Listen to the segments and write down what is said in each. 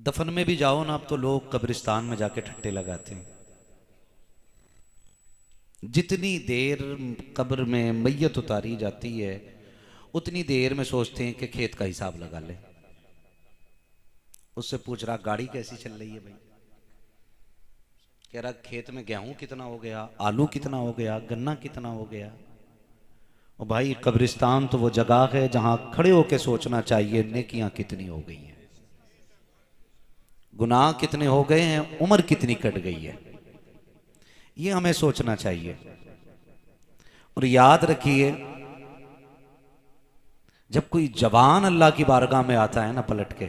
दफन में भी जाओ ना, अब तो लोग कब्रिस्तान में जाके ठट्टे लगाते हैं। जितनी देर कब्र में मैयत उतारी जाती है उतनी देर में सोचते हैं कि खेत का हिसाब लगा ले। उससे पूछ रहा गाड़ी कैसी चल रही है भाई, कह रहा खेत में गेहूं कितना हो गया, आलू कितना हो गया, गन्ना कितना हो गया। और भाई कब्रिस्तान तो वो जगह है जहां खड़े होकर सोचना चाहिए नेकियां कितनी हो गई हैं, गुनाह कितने हो गए हैं, उम्र कितनी कट गई है, ये हमें सोचना चाहिए। और याद रखिए जब कोई जवान अल्लाह की बारगाह में आता है ना पलट के,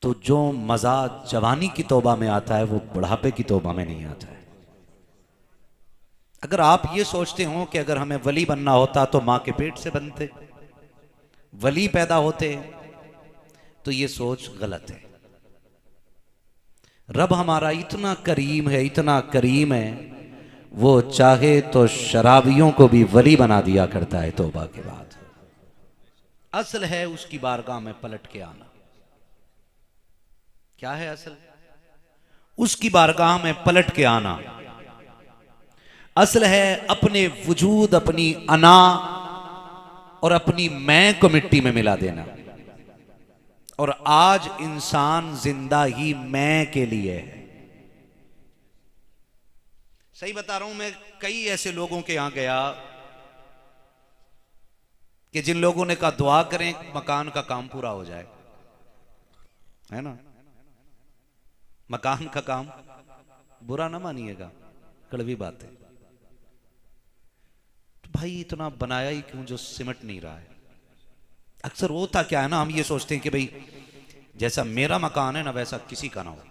तो जो मजा जवानी की तौबा में आता है वो बुढ़ापे की तौबा में नहीं आता है। अगर आप ये सोचते हो कि अगर हमें वली बनना होता तो मां के पेट से बनते, वली पैदा होते, तो ये सोच गलत है। रब हमारा इतना करीम है, इतना करीम है, वो चाहे तो शराबियों को भी वली बना दिया करता है तौबा के बाद। असल है उसकी बारगाह में पलट के आना। क्या है असल? उसकी बारगाह में पलट के आना। असल है अपने वजूद, अपनी अना और अपनी मैं को मिट्टी में मिला देना। और आज इंसान जिंदा ही मैं के लिए है। सही बता रहा हूं मैं, कई ऐसे लोगों के यहां गया कि जिन लोगों ने कहा दुआ करें मकान का काम पूरा हो जाए, है ना। मकान का काम, बुरा ना मानिएगा, कड़वी बात है। तो भाई इतना बनाया ही क्यों जो सिमट नहीं रहा है। अक्सर होता क्या है ना, हम ये सोचते हैं कि भाई जैसा मेरा मकान है ना वैसा किसी का ना हो।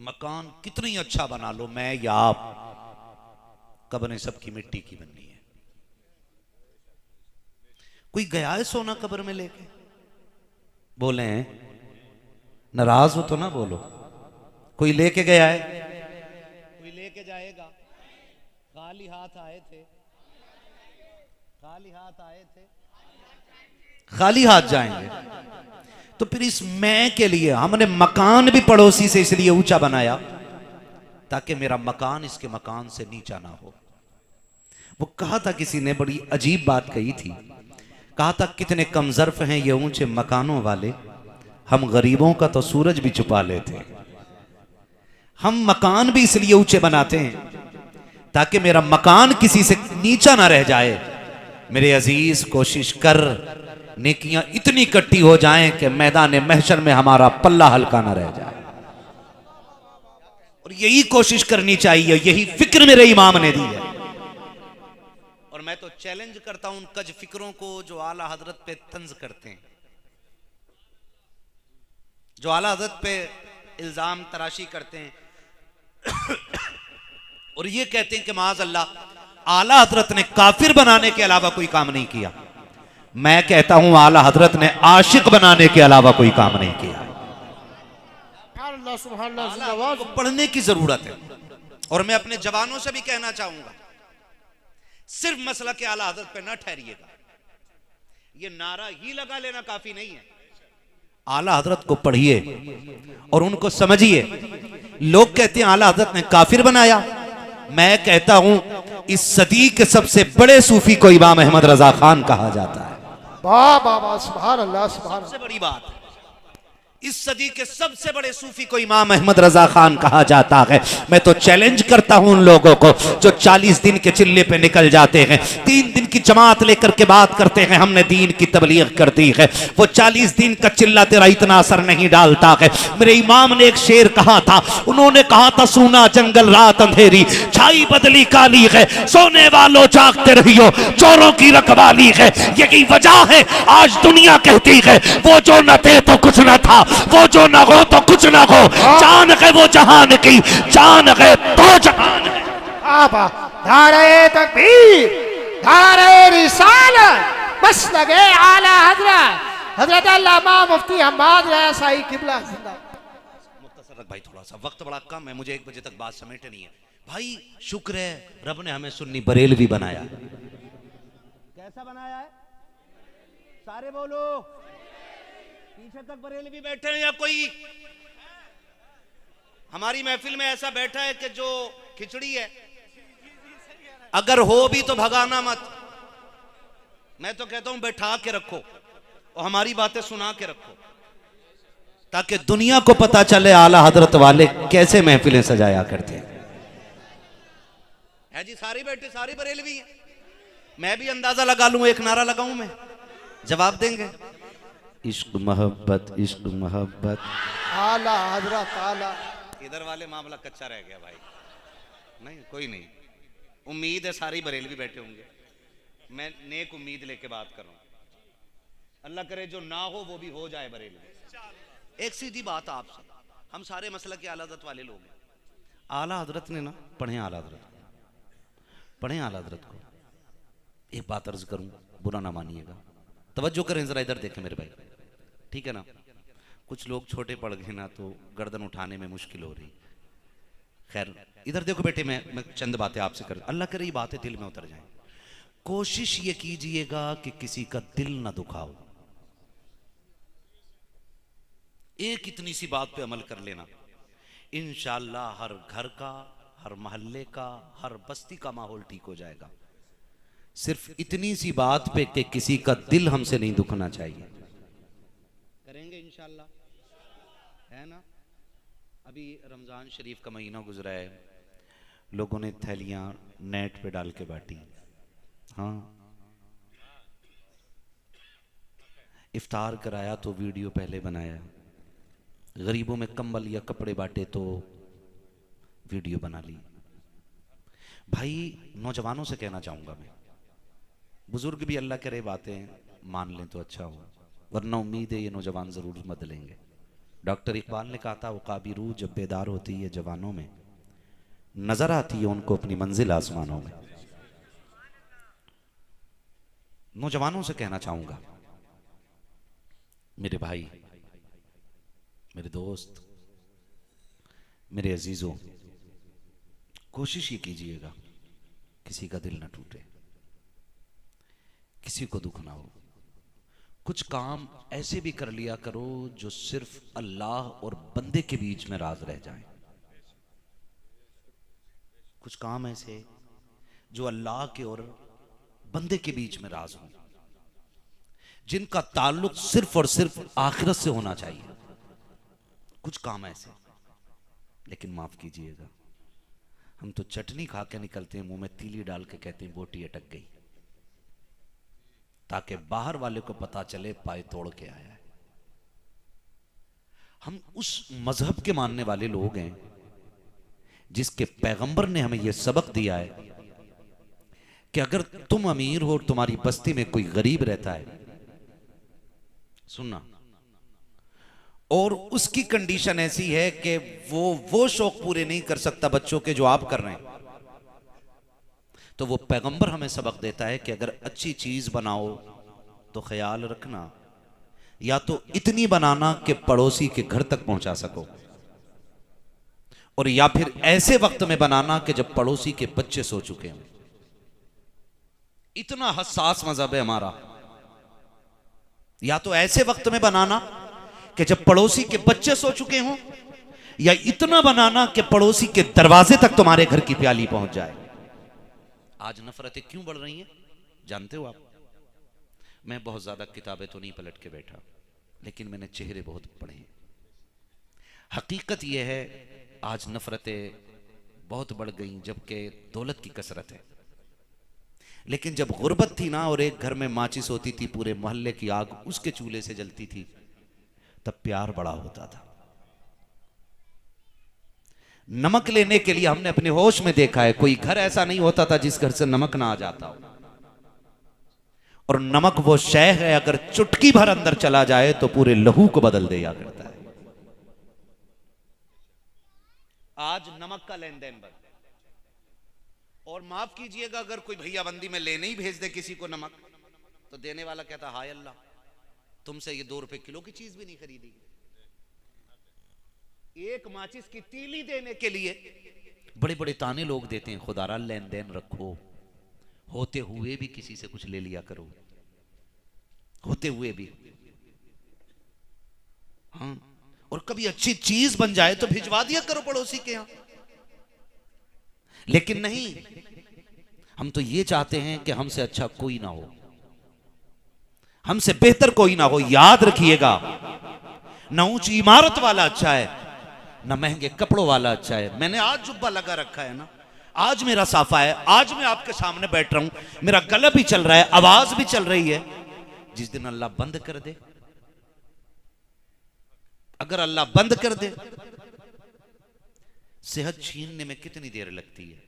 मकान कितना ही अच्छा बना लो, मैं या आप, कब्रें सबकी मिट्टी की बननी है। कोई गया है सोना कब्र में लेके? बोले नाराज हो तो ना बोलो। कोई लेके गया है? कोई लेके जाएगा? खाली हाथ आए थे, खाली हाथ आए थे, खाली हाथ जाएंगे। तो फिर इस मैं के लिए हमने मकान भी पड़ोसी से इसलिए ऊंचा बनाया ताकि मेरा मकान इसके मकान से नीचा ना हो। वो कहा था, किसी ने बड़ी अजीब बात कही थी, कहा था कितने कमजर्फ हैं ये ऊंचे मकानों वाले, हम गरीबों का तो सूरज भी छुपा लेते हैं। हम मकान भी इसलिए ऊंचे बनाते हैं ताकि मेरा मकान किसी से नीचा ना रह जाए। मेरे अजीज कोशिश कर नेकियां इतनी इकट्ठी हो जाएं कि मैदान महशर में हमारा पल्ला हल्का ना रह जाए। और यही कोशिश करनी चाहिए, यही फिक्र मेरे इमाम ने दी है। और मैं तो चैलेंज करता हूं उन कज फिक्रों को जो आला हजरत पे तंज करते हैं, जो आला हजरत पे इल्जाम तराशी करते हैं और ये कहते हैं कि माज अल्लाह आला हजरत ने काफिर बनाने के अलावा कोई काम नहीं किया। मैं कहता हूं आला हजरत ने आशिक बनाने के अलावा कोई काम नहीं किया। आला को पढ़ने की जरूरत है। और मैं अपने जवानों से भी कहना चाहूंगा, सिर्फ मसला के आला हजरत पे ना ठहरिएगा। ये नारा ही लगा लेना काफी नहीं है। आला हजरत को पढ़िए और उनको समझिए। लोग कहते हैं आला हजरत ने काफिर बनाया। मैं कहता हूं इस सदी के सबसे बड़े सूफी को इमाम अहमद रजा खान कहा जाता है। वाह वाह वाह, सुभान अल्लाह, सुभान अल्लाह। सबसे बड़ी बात, इस सदी के सबसे बड़े सूफी को इमाम अहमद रजा खान कहा जाता है। मैं तो चैलेंज करता हूं उन लोगों को जो 40 दिन के चिल्ले पे निकल जाते हैं, 3 दिन की जमात लेकर के बात करते हैं हमने दीन की तबलीग कर दी है। वो 40 दिन का चिल्ला तेरा इतना असर नहीं डालता है। मेरे इमाम ने एक शेर कहा था, उन्होंने कहा था सूना जंगल रात अंधेरी, छाई बदली काली है, सोने वालों जागते रहियो, चोरों की रखवाली है। यही वजह है आज दुनिया कहती है वो जो न थे तो कुछ न था, वो जो न हो तो कुछ न हो, जान है वो जहान की, जान है तो जहान है। आबा धारे तकबीर, धारे रिसालत, बस लगे आला हजरत हजरत अल्लामा मुफ्ती हम्माद रज़ा साई किबला जिंदा। मुख्तसर रख भाई, थोड़ा सा वक्त बड़ा कम है, मुझे 1 बजे तक बात समेटनी है। भाई शुक्र है रब ने हमें सुन्नी बरेलवी बनाया। कैसा बनाया है? सारे बोलो पीछे तक बरेलवी बैठे हैं या कोई हमारी महफिल में ऐसा बैठा है कि जो खिचड़ी है? अगर हो भी तो भगाना मत। मैं तो कहता हूं बैठा के रखो और हमारी बातें सुना के रखो, ताकि दुनिया को पता चले आला हजरत वाले कैसे महफिलें सजाया करते हैं। है जी, सारी बैठे, सारी बरेलवी हैं। मैं भी अंदाजा लगा लूं, एक नारा लगाऊं मैं, जवाब देंगे। इश्क मोहब्बत, इश्क मोहब्बत, आला हजरत आला। इधर वाले मामला कच्चा रह गया भाई। नहीं, कोई नहीं, उम्मीद है सारी बरेलवी बैठे होंगे। मैं नेक उम्मीद लेके बात कर रहा हूं। अल्लाह करे जो ना हो वो भी हो जाए बरेलवी। एक सीधी बात आपसे, हम सारे मसला के आला हजरत वाले लोग हैं। आला हजरत ने ना, पढ़े आला हजरत, पढ़े आला हजरत को। एक बात अर्ज करूं, बुरा ना मानिएगा, तवज्जो करें जरा, इधर देखें मेरे भाई, ठीक है ना? कुछ लोग छोटे पड़ गए ना तो गर्दन उठाने में मुश्किल हो रही। खैर इधर देखो बेटे, मैं चंद बातें आपसे कर, अल्लाह करे ये बातें दिल में उतर जाएं। कोशिश ये कीजिएगा कि किसी का दिल ना दुखाओ। एक इतनी सी बात पे अमल कर लेना, इंशाअल्लाह हर घर का, हर मोहल्ले का, हर बस्ती का माहौल ठीक हो जाएगा। सिर्फ इतनी सी बात पे कि किसी का दिल हमसे नहीं दुखना चाहिए। करेंगे इंशाअल्लाह, है ना? अभी रमजान शरीफ का महीना गुजरा है, लोगों ने थैलियां नेट पे डाल के बांटी। हाँ, इफ्तार कराया तो वीडियो पहले बनाया, गरीबों में कंबल या कपड़े बांटे तो वीडियो बना ली। भाई नौजवानों से कहना चाहूंगा मैं, बुजुर्ग भी अल्लाह करे बातें मान लें तो अच्छा हो, वरना उम्मीद है ये नौजवान जरूर बदलेंगे। डॉक्टर इकबाल ने कहा था, वकाबिरू जब बेदार होती है जवानों में, नजर आती है उनको अपनी मंजिल आसमानों में। नौजवानों से कहना चाहूंगा, मेरे भाई, मेरे दोस्त, मेरे अजीजों, कोशिश ये कीजिएगा किसी का दिल ना टूटे, किसी को दुख ना हो। कुछ काम ऐसे भी कर लिया करो जो सिर्फ अल्लाह और बंदे के बीच में राज रह जाए। कुछ काम ऐसे जो अल्लाह के और बंदे के बीच में राज हो, जिनका ताल्लुक सिर्फ और सिर्फ आखिरत से होना चाहिए। कुछ काम ऐसे, लेकिन माफ कीजिएगा, हम तो चटनी खा के निकलते हैं, मुंह में तीली डाल के कहते हैं बोटी अटक गई, ताकि बाहर वाले को पता चले पाए तोड़ के आया है। हम उस मजहब के मानने वाले लोग हैं जिसके पैगंबर ने हमें यह सबक दिया है कि अगर तुम अमीर हो और तुम्हारी बस्ती में कोई गरीब रहता है, सुनना, और उसकी कंडीशन ऐसी है कि वो शौक पूरे नहीं कर सकता बच्चों के जो आप कर रहे हैं, तो वो पैगंबर हमें सबक देता है कि अगर अच्छी चीज बनाओ तो ख्याल रखना, या तो इतनी बनाना कि पड़ोसी के घर तक पहुंचा सको, और या फिर ऐसे वक्त में बनाना कि जब पड़ोसी के बच्चे सो चुके हों। इतना हसास मजहब है हमारा। या तो ऐसे वक्त में बनाना कि जब पड़ोसी के बच्चे सो चुके हों, या इतना बनाना कि पड़ोसी के दरवाजे तक तुम्हारे घर की प्याली पहुंच जाए। आज नफरतें क्यों बढ़ रही हैं जानते हो आप? मैं बहुत ज्यादा किताबें तो नहीं पलट के बैठा, लेकिन मैंने चेहरे बहुत पढ़े हैं। हकीकत यह है आज नफरतें बहुत बढ़ गई, जबकि दौलत की कसरत है। लेकिन जब गुर्बत थी ना, और एक घर में माचिस होती थी, पूरे मोहल्ले की आग उसके चूल्हे से जलती थी, तब प्यार बड़ा होता था। नमक लेने के लिए हमने अपने होश में देखा है, कोई घर ऐसा नहीं होता था जिस घर से नमक ना आ जाता हो। और नमक वो शय है, अगर चुटकी भर अंदर चला जाए तो पूरे लहू को बदल दिया करता है। आज नमक का लेन देन बंद। और माफ कीजिएगा, अगर कोई भैया बंदी में लेने ही भेज दे किसी को नमक, तो देने वाला कहता हाय अल्लाह, तुमसे ये 2 रुपए किलो की चीज भी नहीं खरीदी। एक माचिस की तीली देने के लिए बड़े बड़े ताने लोग देते हैं, खुदारा लेन देन रखो, होते हुए भी किसी से कुछ ले लिया करो, होते हुए भी। और कभी अच्छी चीज बन जाए तो भिजवा दिया करो पड़ोसी के यहां। लेकिन नहीं, हम तो ये चाहते हैं कि हमसे अच्छा कोई ना हो, हमसे बेहतर कोई ना हो। याद रखिएगा, ना ऊंची इमारत वाला अच्छा है, ना महंगे कपड़ों वाला अच्छा है। मैंने आज जुब्बा लगा रखा है ना, आज मेरा साफा है, आज मैं आपके सामने बैठ रहा हूं, मेरा गला भी चल रहा है, आवाज भी चल रही है। जिस दिन अल्लाह बंद कर दे, अगर अल्लाह बंद कर दे, सेहत छीनने में कितनी देर लगती है।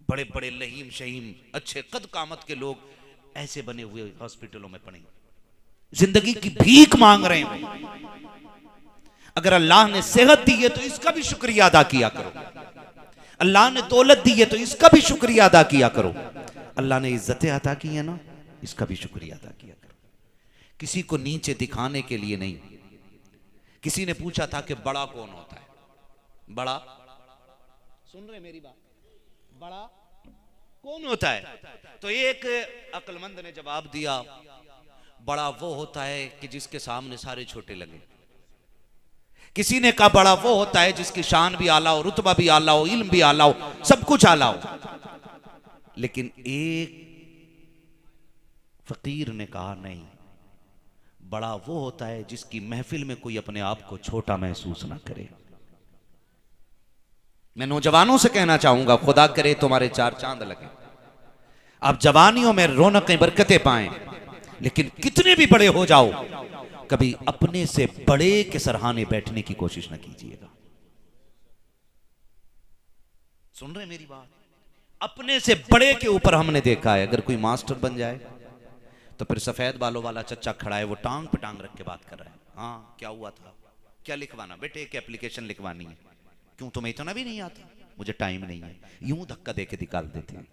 बड़े बड़े लहीम शहीम अच्छे कद कामत के लोग ऐसे बने हुए हॉस्पिटलों में पड़े, जिंदगी की भीख मांग रहे हैं। अगर अल्लाह ने सेहत दी है तो इसका भी शुक्रिया अदा किया करो। अल्लाह ने दौलत दी है तो इसका भी शुक्रिया अदा किया करो। अल्लाह ने इज्जतें अता की है ना, इसका भी शुक्रिया अदा किया करो। किसी को नीचे दिखाने के लिए नहीं। किसी ने पूछा था कि बड़ा कौन होता है? बड़ा, सुन रहे मेरी बात? बड़ा कौन होता है? तो एक अक्लमंद ने जवाब दिया, बड़ा वो होता है कि जिसके सामने सारे छोटे लगे। किसी ने कहा बड़ा वो होता है जिसकी शान भी आला हो, रुतबा भी आला हो, इल्म भी आला हो, सब कुछ आला हो। लेकिन एक फकीर ने कहा नहीं, बड़ा वो होता है जिसकी महफिल में कोई अपने आप को छोटा महसूस ना करे। मैं नौजवानों से कहना चाहूंगा, खुदा करे तुम्हारे चार चांद लगे, आप जवानियों में रौनकें बरकतें पाएं, लेकिन कितने भी बड़े हो जाओ, कभी अपने से बड़े के सरहाने बैठने की कोशिश न कीजिएगा। सुन रहे मेरी बात? अपने से बड़े के ऊपर हमने देखा है, अगर कोई मास्टर बन जाए तो फिर सफेद बालों वाला चच्चा खड़ा है, वो टांग पे टांग रख के बात कर रहा है। हाँ क्या हुआ था, क्या लिखवाना बेटे, एक एप्लीकेशन लिखवानी है। क्यों, तुम्हें इतना भी नहीं आता? मुझे टाइम नहीं है। यूं धक्का दे के निकाल देते हैं।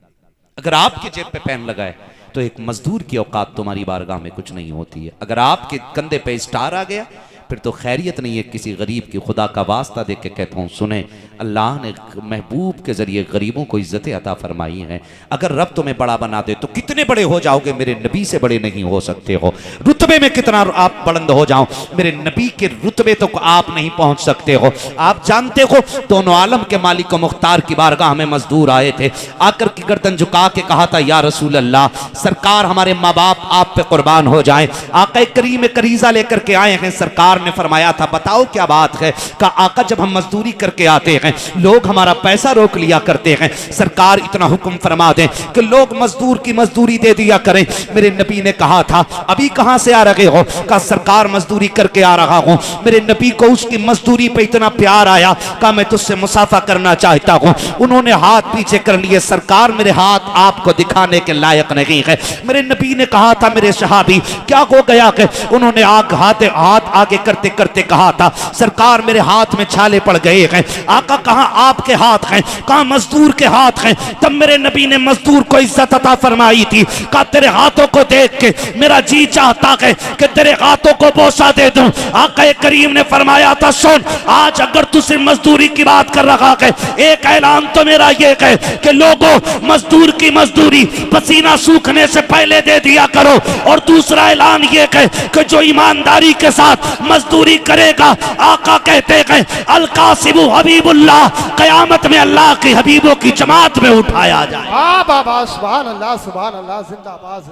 अगर आपके जेब पे पेन लगाए तो एक मजदूर की औकात तुम्हारी बारगाह में कुछ नहीं होती है। अगर आपके कंधे पे स्टार आ गया फिर तो खैरियत नहीं है किसी गरीब की। खुदा का वास्ता देख के कहता हूँ, सुने, अल्लाह ने महबूब के जरिए गरीबों को इज्जतें अता फरमाई हैं। अगर रब तुम्हें बड़ा बना दे तो कितने बड़े हो जाओगे, मेरे नबी से बड़े नहीं हो सकते हो। रुतबे में कितना आप बुलंद हो जाओ, मेरे नबी के रुतबे तक आप नहीं पहुंच सकते हो। आप जानते हो, दोनों आलम के मालिक व मुख्तार की बारगाह में मजदूर आए थे, आकर की गर्दन झुका के कहा था, या रसूल अल्लाह, सरकार हमारे माँ बाप आप पे कुर्बान हो जाए। आका करीम करीजा लेकर के आए हैं। सरकार ने फरमाया था, बताओ क्या बात है? का आका, जब हम मजदूरी करके आते हैं लोग हमारा पैसा रोक लिया करते हैं। सरकार इतना हुक्म फरमा दें कि लोग मजदूर की मजदूरी दे दिया करें। मेरे नबी ने कहा था, अभी कहां से आ रहे हो? का सरकार मजदूरी करके आ रहा हूं। मेरे नबी को उसकी मजदूरी पे इतना प्यार आया, का मैं तुझसे मुसाफा करना चाहता हूं। उन्होंने हाथ पीछे कर लिए। सरकार, मेरे हाथ आपको दिखाने के लायक नहीं है। मेरे नबी ने कहा था, मेरे सहाबी क्या हो गया? उन्होंने हाथ आगे करते करते कहा था, सरकार मेरे हाथ में छाले पड़ गए हैं। आका, कहां आपके हाथ हैं, कहां मजदूर के हाथ हैं? तब मेरे नबी ने मजदूर को इज्जत अता फरमाई थी। कहा, तेरे हाथों को देख के मेरा जी चाहता है कि तेरे हाथों को बोसा दे दूं। आका करीम ने फरमाया था, सुन, आज अगर तू सिर्फ मजदूरी की बात कर रहा है, एक ऐलान तो मेरा ये है कि लोगों, मजदूर की मजदूरी पसीना सूखने से पहले दे दिया करो। और दूसरा ऐलान ये है कि जो ईमानदारी के साथ मजदूरी करेगा, आका कहते हैं, अल कासिबु हबीबुल्लाह, कयामत में अल्लाह के हबीबों की जमात में उठाया जाए। वाह बाबा, सुभान अल्लाह, सुभान अल्लाह, जिंदाबाद।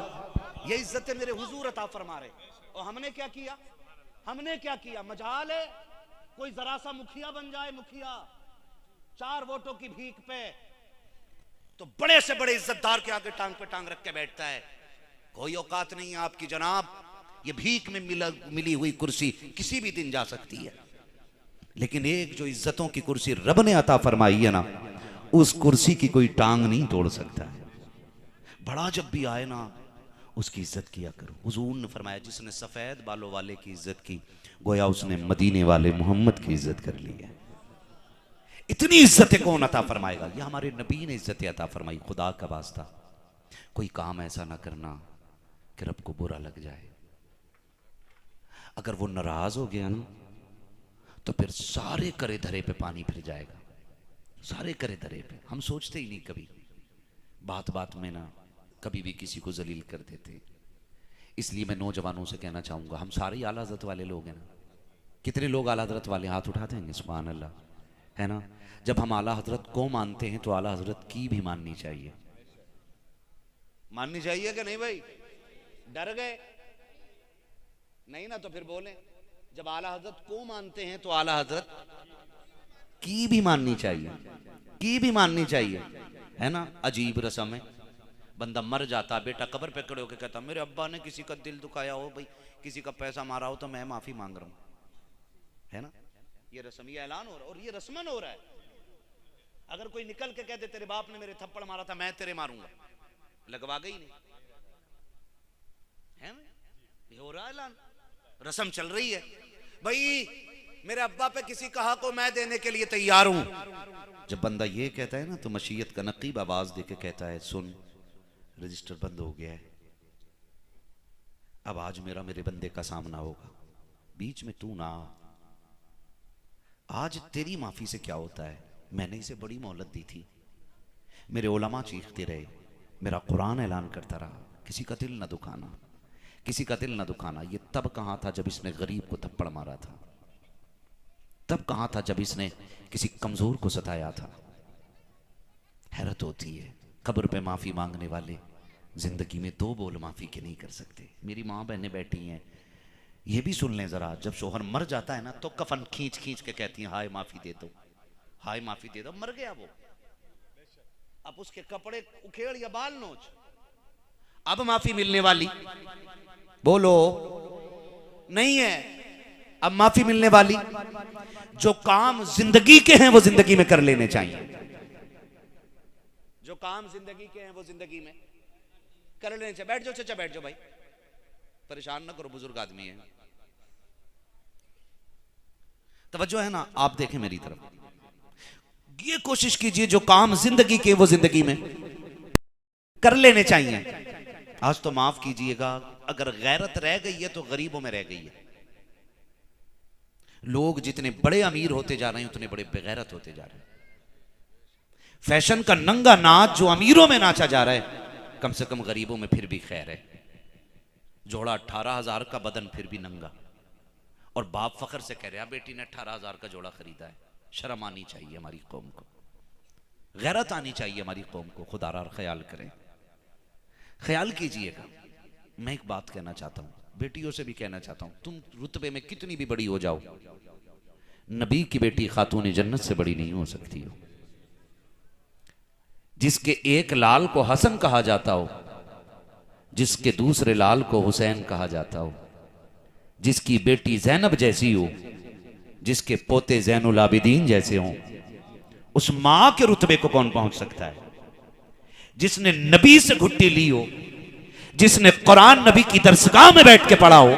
ये इज्जतें मेरे हुजूर अता फरमा रहे। और हमने क्या किया? हमने क्या किया? मजाल है कोई जरा सा मुखिया बन जाए, मुखिया 4 वोटों की भीख पे, तो बड़े से बड़े इज्जतदार के आगे टांग पे टांग रख के बैठता है। कोई औकात नहीं है आपकी जनाब। ये भीख में मिली हुई कुर्सी किसी भी दिन जा सकती है, लेकिन एक जो इज्जतों की कुर्सी रब ने अता फरमाई है ना, उस कुर्सी की कोई टांग नहीं तोड़ सकता है। बड़ा जब भी आए ना, उसकी इज्जत किया करो। हुजूर ने फरमाया, जिसने सफेद बालों वाले की इज्जत की, गोया उसने मदीने वाले मोहम्मद की इज्जत कर ली है। इतनी इज्जतें कौन अता फरमाएगा? ये हमारे नबी ने इज्जतें अता फरमाई। खुदा का वास्ता कोई काम ऐसा ना करना कि रब को बुरा लग जाए। अगर वो नाराज हो गया ना, तो फिर सारे करे धरे पे पानी फिर जाएगा, सारे करे धरे पे। हम सोचते ही नहीं कभी, बात बात में ना कभी भी किसी को जलील कर देते। इसलिए मैं नौजवानों से कहना चाहूंगा, हम सारे आला ज़त वाले लोग हैं ना, कितने लोग आला हजरत वाले हाथ उठा देंगे? सुभान अल्लाह, है ना। जब हम आला हजरत को मानते हैं तो आला हजरत की भी माननी चाहिए। माननी चाहिए कि नहीं भाई? डर गए? नहीं ना, तो फिर बोलें। जब आला हजरत को मानते हैं तो आला हजरत की भी माननी चाहिए, की भी माननी चाहिए, है ना। अजीब रस्म है, बंदा मर जाता, बेटा कब्र पे खड़े होकर कहता मेरे अब्बा ने किसी का दिल दुखाया हो, भाई किसी का पैसा मारा हो तो मैं माफी मांग रहा हूं, है ना। ये रस्म, ये ऐलान हो रहा है और ये रस्मन हो रहा है। अगर कोई निकल के कहते तेरे बाप ने मेरे थप्पड़ मारा था, मैं तेरे मारूंगा, लगवा गई नहीं, है ना। ये हो रहा है ऐलान, रस्म चल रही है। भाई मेरे अब्बा पे किसी का हक को मैं देने के लिए तैयार हूं। जब बंदा ये कहता है ना तो मशीयत का नकीब आवाज देके कहता है सुन, रजिस्टर बंद हो गया है, अब आज मेरे बंदे का सामना होगा, बीच में तू ना आ। आज तेरी माफी से क्या होता है? मैंने इसे बड़ी मोहलत दी थी, मेरे उलमा चीखते रहे, मेरा कुरान ऐलान करता रहा, किसी का दिल ना दुखाना, किसी का दिल ना दुखाना। ये तब कहां था जब इसने गरीब को थप्पड़ मारा था, तब कहां था जब इसने किसी कमजोर को सताया था। हैरत होती है, कब्र पे माफी मांगने वाले जिंदगी में दो बोल माफी के नहीं कर सकते। मेरी माँ बहनें बैठी हैं, ये भी सुन लें जरा, जब शोहर मर जाता है ना तो कफन खींच खींच के कहती हैं हाय माफी दे दो, हाय माफी दे दो। मर गया वो, अब उसके कपड़े उखेड़ या बाल नोच, अब माफी मिलने वाली बोलो नहीं है। अब माफी मिलने वाली, जो काम जिंदगी के हैं वो जिंदगी में कर लेने चाहिए, जो काम जिंदगी के हैं वो जिंदगी में कर लेने चाहिए। बैठ जाओ चाचा, बैठ जाओ भाई, परेशान ना करो, बुजुर्ग आदमी है। तवज्जो है ना, आप देखें मेरी तरफ, ये कोशिश कीजिए जो काम जिंदगी के वो जिंदगी में कर लेने चाहिए। आज तो माफ कीजिएगा, अगर गैरत रह गई है तो गरीबों में रह गई है। लोग जितने बड़े अमीर होते जा रहे हैं उतने बड़े बेगैरत होते जा रहे हैं। फैशन का नंगा नाच जो अमीरों में नाचा जा रहा है, कम से कम गरीबों में फिर भी खैर है। जोड़ा 18,000 का, बदन फिर भी नंगा, और बाप फखर से कह रहा बेटी ने 18,000 का जोड़ा खरीदा है। शर्म आनी चाहिए हमारी कौम को, गैरत आनी चाहिए हमारी कौम को। खुदारा ख्याल करें, ख्याल कीजिएगा। मैं एक बात कहना चाहता हूं, बेटियों से भी कहना चाहता हूं, तुम रुतबे में कितनी भी बड़ी हो जाओ, नबी की बेटी खातून जन्नत से बड़ी नहीं हो सकती हो। जिसके एक लाल को हसन कहा जाता हो, जिसके दूसरे लाल को हुसैन कहा जाता हो, जिसकी बेटी जैनब जैसी हो, जिसके पोते जैनुल आबिदीन जैसे हों, उस मां के रुतबे को कौन पहुंच सकता है? जिसने नबी से घुट्टी ली हो, जिसने कुरान नबी की दरसगाह में बैठ के पढ़ा हो,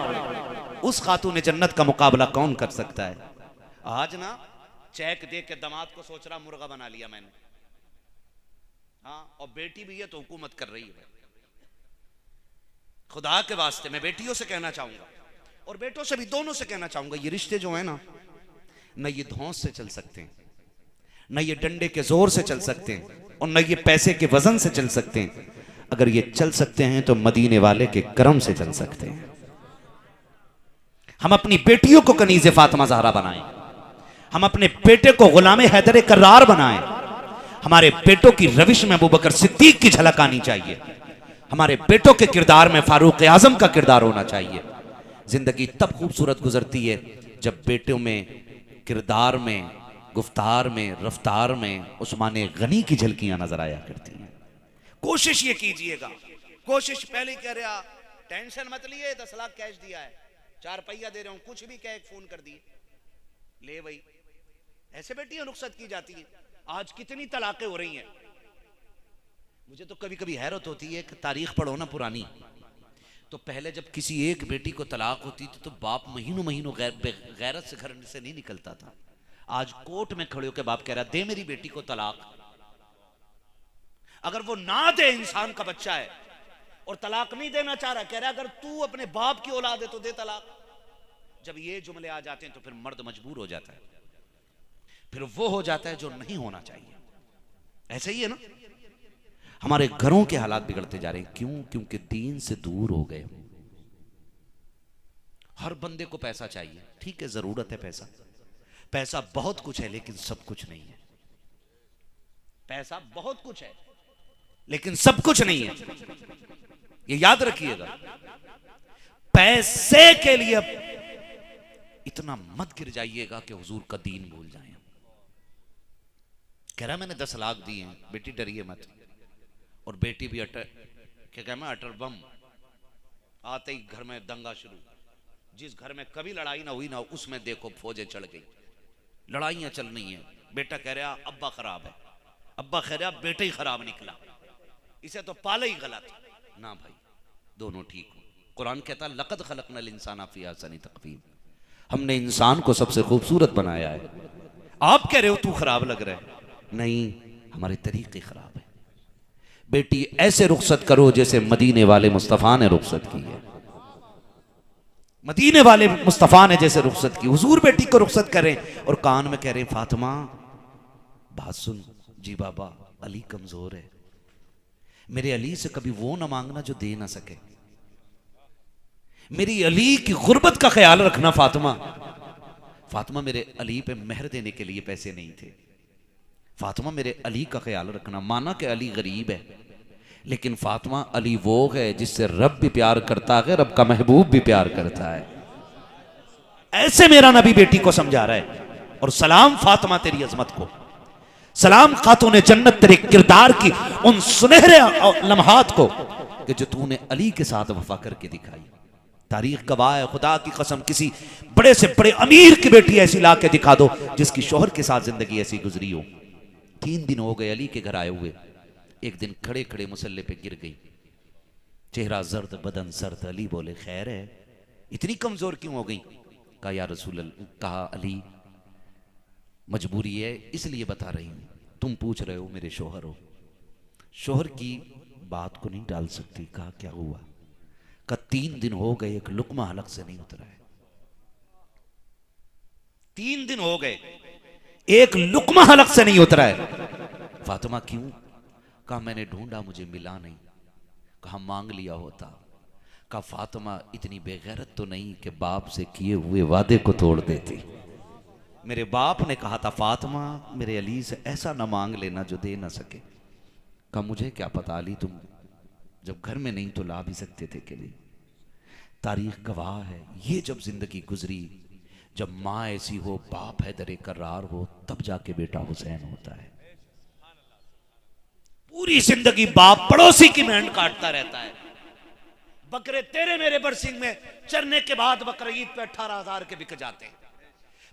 उस खातून जन्नत का मुकाबला कौन कर सकता है? आज ना चेक दे के दामाद को सोच रहा मुर्गा बना लिया मैंने, हाँ, और बेटी भी है तो हुकूमत कर रही है। खुदा के वास्ते मैं बेटियों से कहना चाहूंगा और बेटों से भी, दोनों से कहना चाहूंगा, ये रिश्ते जो है ना, न ये धौंस से चल सकते हैं, न ये डंडे के जोर से चल सकते हैं, और न ये पैसे के वजन से चल सकते हैं। अगर ये चल सकते हैं तो मदीने वाले के करम से चल सकते हैं। हम अपनी बेटियों को कनीज़े फातिमा ज़हरा बनाएं, हम अपने बेटे को गुलामे हैदर कर्रार बनाएं, हमारे बेटों की रविश में अबू बकर सिद्दीक की झलक आनी चाहिए, हमारे बेटों के किरदार में फारूक आजम का किरदार होना चाहिए। जिंदगी तब खूबसूरत गुजरती है जब बेटों में, किरदार में, गुफ्तार में, रफ्तार में उस्मान गनी की झलकियां नजर आया करती हैं। कोशिश ये कीजिएगा, कोशिश पहले कह रहा, टेंशन मत लिए, 10 लाख कैश दिया है, 4 पहिया दे रहा हूं, कुछ भी कह फोन कर दिए, ले भाई। ऐसे बेटियां रुखसत की जाती है। आज कितनी तलाकें हो रही हैं। मुझे तो कभी कभी हैरत होती है कि तारीख पढ़ो ना पुरानी, तो पहले जब किसी एक बेटी को तलाक होती थी तो बाप महीनों महीनों गैरत से घर से नहीं निकलता था। आज कोर्ट में खड़े होकर बाप कह रहा दे मेरी बेटी को तलाक। अगर वो ना दे, इंसान का बच्चा है और तलाक नहीं देना चाह रहा, कह रहा अगर तू अपने बाप की औलाद है तो दे तलाक। जब ये जुमले आ जाते हैं तो फिर मर्द मजबूर हो जाता है, फिर वो हो जाता है जो नहीं होना चाहिए। ऐसा ही है ना, हमारे घरों के हालात बिगड़ते जा रहे हैं। क्यों? क्योंकि दीन से दूर हो गए। हर बंदे को पैसा चाहिए, ठीक है, जरूरत है पैसा, पैसा बहुत कुछ है लेकिन सब कुछ नहीं है। पैसा बहुत कुछ है लेकिन सब कुछ नहीं है, ये याद रखिएगा। पैसे के लिए इतना मत गिर जाइएगा कि हुजूर का दीन भूल जाएं। कह रहा मैंने 10 लाख दिए हैं, बेटी डरिए मत। और बेटी भी अटर बम, आते ही घर में दंगा शुरू। जिस घर में कभी लड़ाई ना हुई ना उसमें देखो फौजें चढ़ गई, लड़ाइयां चल रही हैं। बेटा कह रहा अब्बा खराब है, अब्बा कह रहा बेटा ही खराब निकला, इसे तो पाले ही गलत। ना भाई, दोनों ठीक हो। कुरान कहता लक़द खलक़नल इंसाना फ़ी अहसनि तक़वीम, हमने इंसान को सबसे खूबसूरत बनाया है। आप कह रहे हो तू खराब लग रहा है, नहीं, हमारे तरीके खराब है। बेटी ऐसे रुखसत करो जैसे मदीने वाले मुस्तफ़ा ने रुखसत की है। मदीने वाले मुस्तफ़ा ने जैसे रुखसत की, हुजूर बेटी को रुखसत करें और कान में कह रहे फातिमा बात सुन। जी बाबा, अली कमजोर है, मेरे अली से कभी वो ना मांगना जो दे ना सके। मेरी अली की गुर्बत का ख्याल रखना फातिमा। फातिमा, मेरे अली पे मेहर देने के लिए पैसे नहीं थे। फातिमा, मेरे अली का ख्याल रखना। माना कि अली गरीब है, लेकिन फातिमा अली वो है जिससे रब भी प्यार करता है, रब का महबूब भी प्यार करता है। ऐसे मेरा नबी बेटी को समझा रहा है। और सलाम फातिमा तेरी अजमत को, सलाम खातूने जन्नत तेरे किरदार की उन सुनहरे लम्हात को कि जो तूने अली के साथ वफा करके दिखाई। तारीख गवाह है, खुदा की कसम किसी बड़े से बड़े अमीर की बेटी ऐसी ला के दिखा दो जिसकी शोहर के साथ जिंदगी ऐसी गुजरी हो। 3 दिन हो गए अली के घर आए हुए, एक दिन खड़े खड़े मुसल्ले पे गिर गई, चेहरा जर्द बदन सर्द। अली बोले खैर है, इतनी कमजोर क्यों हो गई? कहा या रसूल अल्लाह, कहा अली मजबूरी है इसलिए बता रही हूं, तुम पूछ रहे हो मेरे शोहर हो, शोहर की बात को नहीं टाल सकती। कहा क्या हुआ? कहा 3 दिन हो गए एक लुकमा हलक से नहीं उतरा है। 3 दिन हो गए एक लुकमा हलक से नहीं उतरा है। फातिमा क्यों? कहा मैंने ढूंढा मुझे मिला नहीं। कहा मांग लिया होता। कहा फातिमा इतनी बेगैरत तो नहीं कि बाप से किए हुए वादे को तोड़ देती। मेरे बाप ने कहा था फातिमा मेरे अली से ऐसा ना मांग लेना जो दे ना सके। कहा मुझे क्या पता अली, तुम जब घर में नहीं तो ला भी सकते थे के लिए। तारीख गवाह है, ये जब जिंदगी गुजरी, जब माँ ऐसी हो, बाप हैदर करार हो, तब जाके बेटा हुसैन होता है। पूरी जिंदगी बाप पड़ोसी की मेंढ काटता रहता है। बकरे तेरे मेरे बरसिंग में चरने के बाद बकरा ईद पे 18,000 के बिक जाते हैं।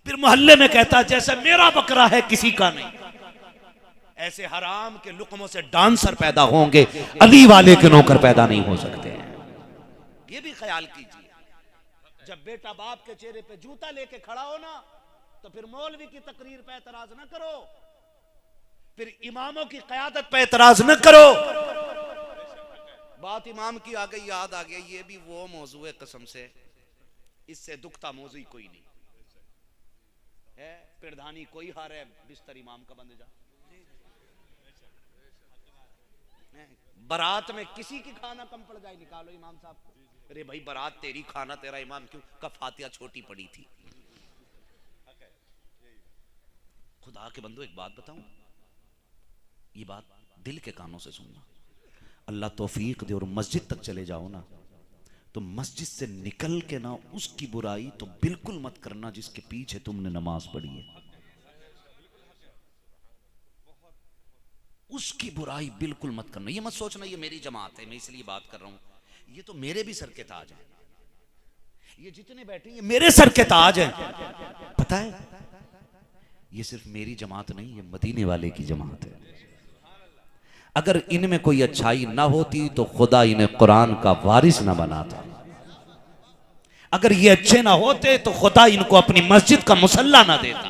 फिर मोहल्ले में कहता जैसे मेरा बकरा है किसी का नहीं। ऐसे हराम के लुकमों से डांसर पैदा होंगे, अली वाले के नौकर पैदा नहीं हो सकते हैं। ये भी ख्याल कीजिए, जब बेटा बाप के चेहरे पे जूता लेके खड़ा हो ना, तो फिर मौलवी की तकरीर पे एतराज न करो, फिर इमामों की क़यादत पे एतराज न करो। बात इमाम की आ गई, याद आ गया, ये भी वो मौजू है कसम से, इससे दुखता मौजू ही कोई नहीं है। पिरधानी कोई हार है, बिस्तर इमाम का बंद जा। बारात में किसी की खाना कम पड़ जाए, निकालो इमाम साहब को। अरे भाई बारात तेरी, खाना तेरा, इमाम क्यों? का फातिहा छोटी पड़ी थी। खुदा के बंदो एक बात बताऊं, ये बात दिल के कानों से सुनना। अल्लाह तौफीक दे और मस्जिद तक चले जाओ ना, तो मस्जिद से निकल के ना उसकी बुराई तो बिल्कुल मत करना जिसके पीछे तुमने नमाज पढ़ी है। उसकी बुराई बिल्कुल मत करना। ये मत सोचना ये मेरी जमात है मैं इसलिए बात कर रहा हूं। ये तो मेरे भी सर के ताज है, ये जितने बैठे ये मेरे सर के ताज है। पता है ये सिर्फ मेरी जमात नहीं, ये मदीने वाले की जमात है। अगर इनमें कोई अच्छाई ना होती तो खुदा इन्हें कुरान का वारिस ना बनाता। अगर ये अच्छे ना होते तो खुदा इनको अपनी मस्जिद का मुसल्ला ना देता।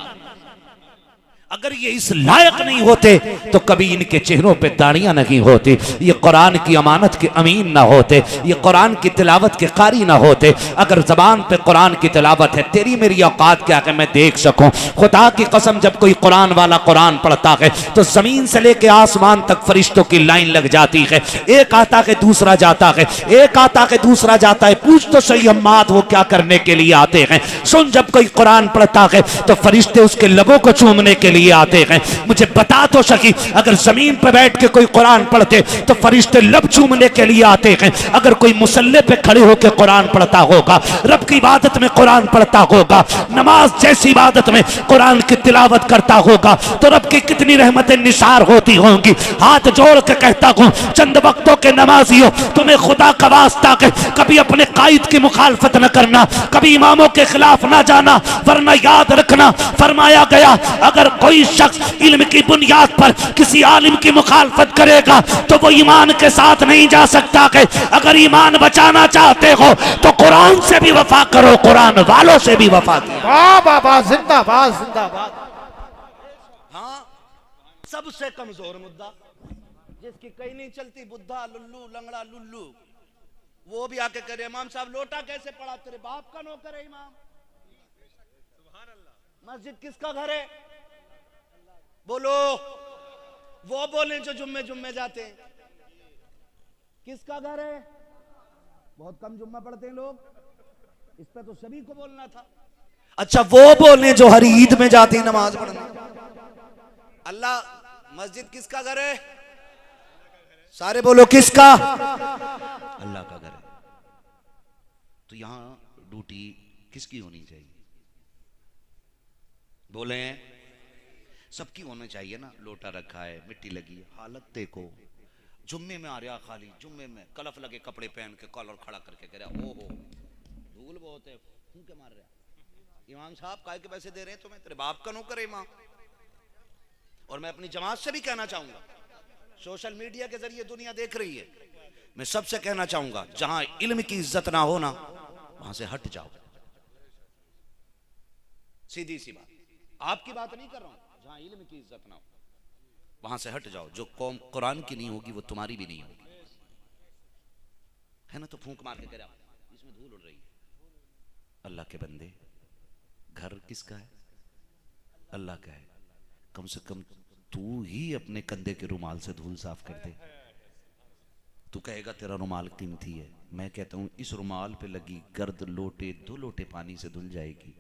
अगर ये इस लायक नहीं होते तो कभी इनके चेहरों पे दाढ़ियां नहीं होती, ये कुरान की अमानत के अमीन ना होते, ये कुरान की तिलावत के कारी ना होते। अगर जबान पे कुरान की तिलावत है, तेरी मेरी औकात क्या है मैं देख सकूं। खुदा की कसम, जब कोई कुरान वाला कुरान पढ़ता है तो जमीन से लेके आसमान तक फरिश्तों की लाइन लग जाती है। एक आता है दूसरा जाता है, एक आता है दूसरा जाता है। पूछ तो सही अम्माद वो क्या करने के लिए आते हैं। सुन, जब कोई कुरान पढ़ता है तो फरिश्ते उसके लबों को चूमने के लिए आते हैं। मुझे बता तो सकी, अगर जमीन पर बैठ के कोई कुरान पढ़ते तो फरिश्ते लब चूमने के लिए आते हैं। अगर कोई मुसल्ले पे खड़े होकर कुरान पढ़ता होगा, रब की इबादत में कुरान पढ़ता होगा, नमाज जैसी इबादत में कुरान की तिलावत करता होगा, तो रब की कितनी रहमतें निसार होती होंगी। हाथ जोड़ के कहता हूं, चंद वक्तों के नमाजियों, तुम्हें खुदा का वास्ता है कभी अपने कायद की मुखालफत न करना, कभी इमामों के खिलाफ ना जाना, वरना याद रखना फरमाया गया अगर कोई शख्स इल्म की बुनियाद पर किसी आलिम की मुखालफत करेगा तो वो ईमान के साथ नहीं जा सकता। कि अगर ईमान बचाना चाहते हो तो कुरान से भी वफा करो, कुरान वालों से भी वफा करो। वाह वाह वाह, जिंदाबाद जिंदाबाद। हाँ, सबसे कमजोर मुद्दा जिसकी कहीं नहीं चलती, बुद्धा लुल्लू लंगड़ा लुल्लू, वो भी आके करे इमाम साहब लोटा कैसे पड़ा, तेरे बाप का नौकर है इमाम। मस्जिद किसका घर है बोलो। वो बोले जो जुम्मे जुम्मे जाते हैं, किसका घर है। बहुत कम जुम्मा पढ़ते हैं लोग, इस पे तो सभी को बोलना था। अच्छा, वो बोले जो हर ईद में जाते हैं नमाज पढ़ने। अल्लाह, मस्जिद किसका घर है, सारे बोलो किसका। अल्लाह का घर है। तो यहां ड्यूटी किसकी होनी चाहिए बोले। सबकी होना चाहिए ना। लोटा रखा है, मिट्टी लगी है, हालत देखो। जुम्मे में आ रहा खाली, जुम्मे में कलफ लगे कपड़े पहन के कॉलर खड़ा करके कह रहा ओहो धूल बहुत है, फूंके मार रहा। इमाम साहब काय के पैसे दे रहे हैं तुम्हें, तेरे बाप का नौकर है इमाम। और मैं अपनी जमात से भी कहना चाहूंगा, सोशल मीडिया के जरिए दुनिया देख रही है, मैं सबसे कहना चाहूंगा जहां इल्म की इज्जत ना हो ना, वहां से हट जाओ। सीधी सी बात, आपकी बात नहीं कर रहा हूं, जहां इल्म की इज्जत ना हो वहां से हट जाओ। जो कौम कुरान की नहीं होगी वो तुम्हारी भी नहीं होगी, है ना। तो फूंक मार के कह रहा इसमें धूल उड़ रही है। अल्लाह के बंदे, घर किसका है, अल्लाह का है। कम से कम तू ही अपने कंधे के रुमाल से धूल साफ कर दे। तू कहेगा तेरा रुमाल कीमती है, मैं कहता हूं इस रुमाल पे लगी गर्द लोटे 2 लोटे पानी से धुल जाएगी।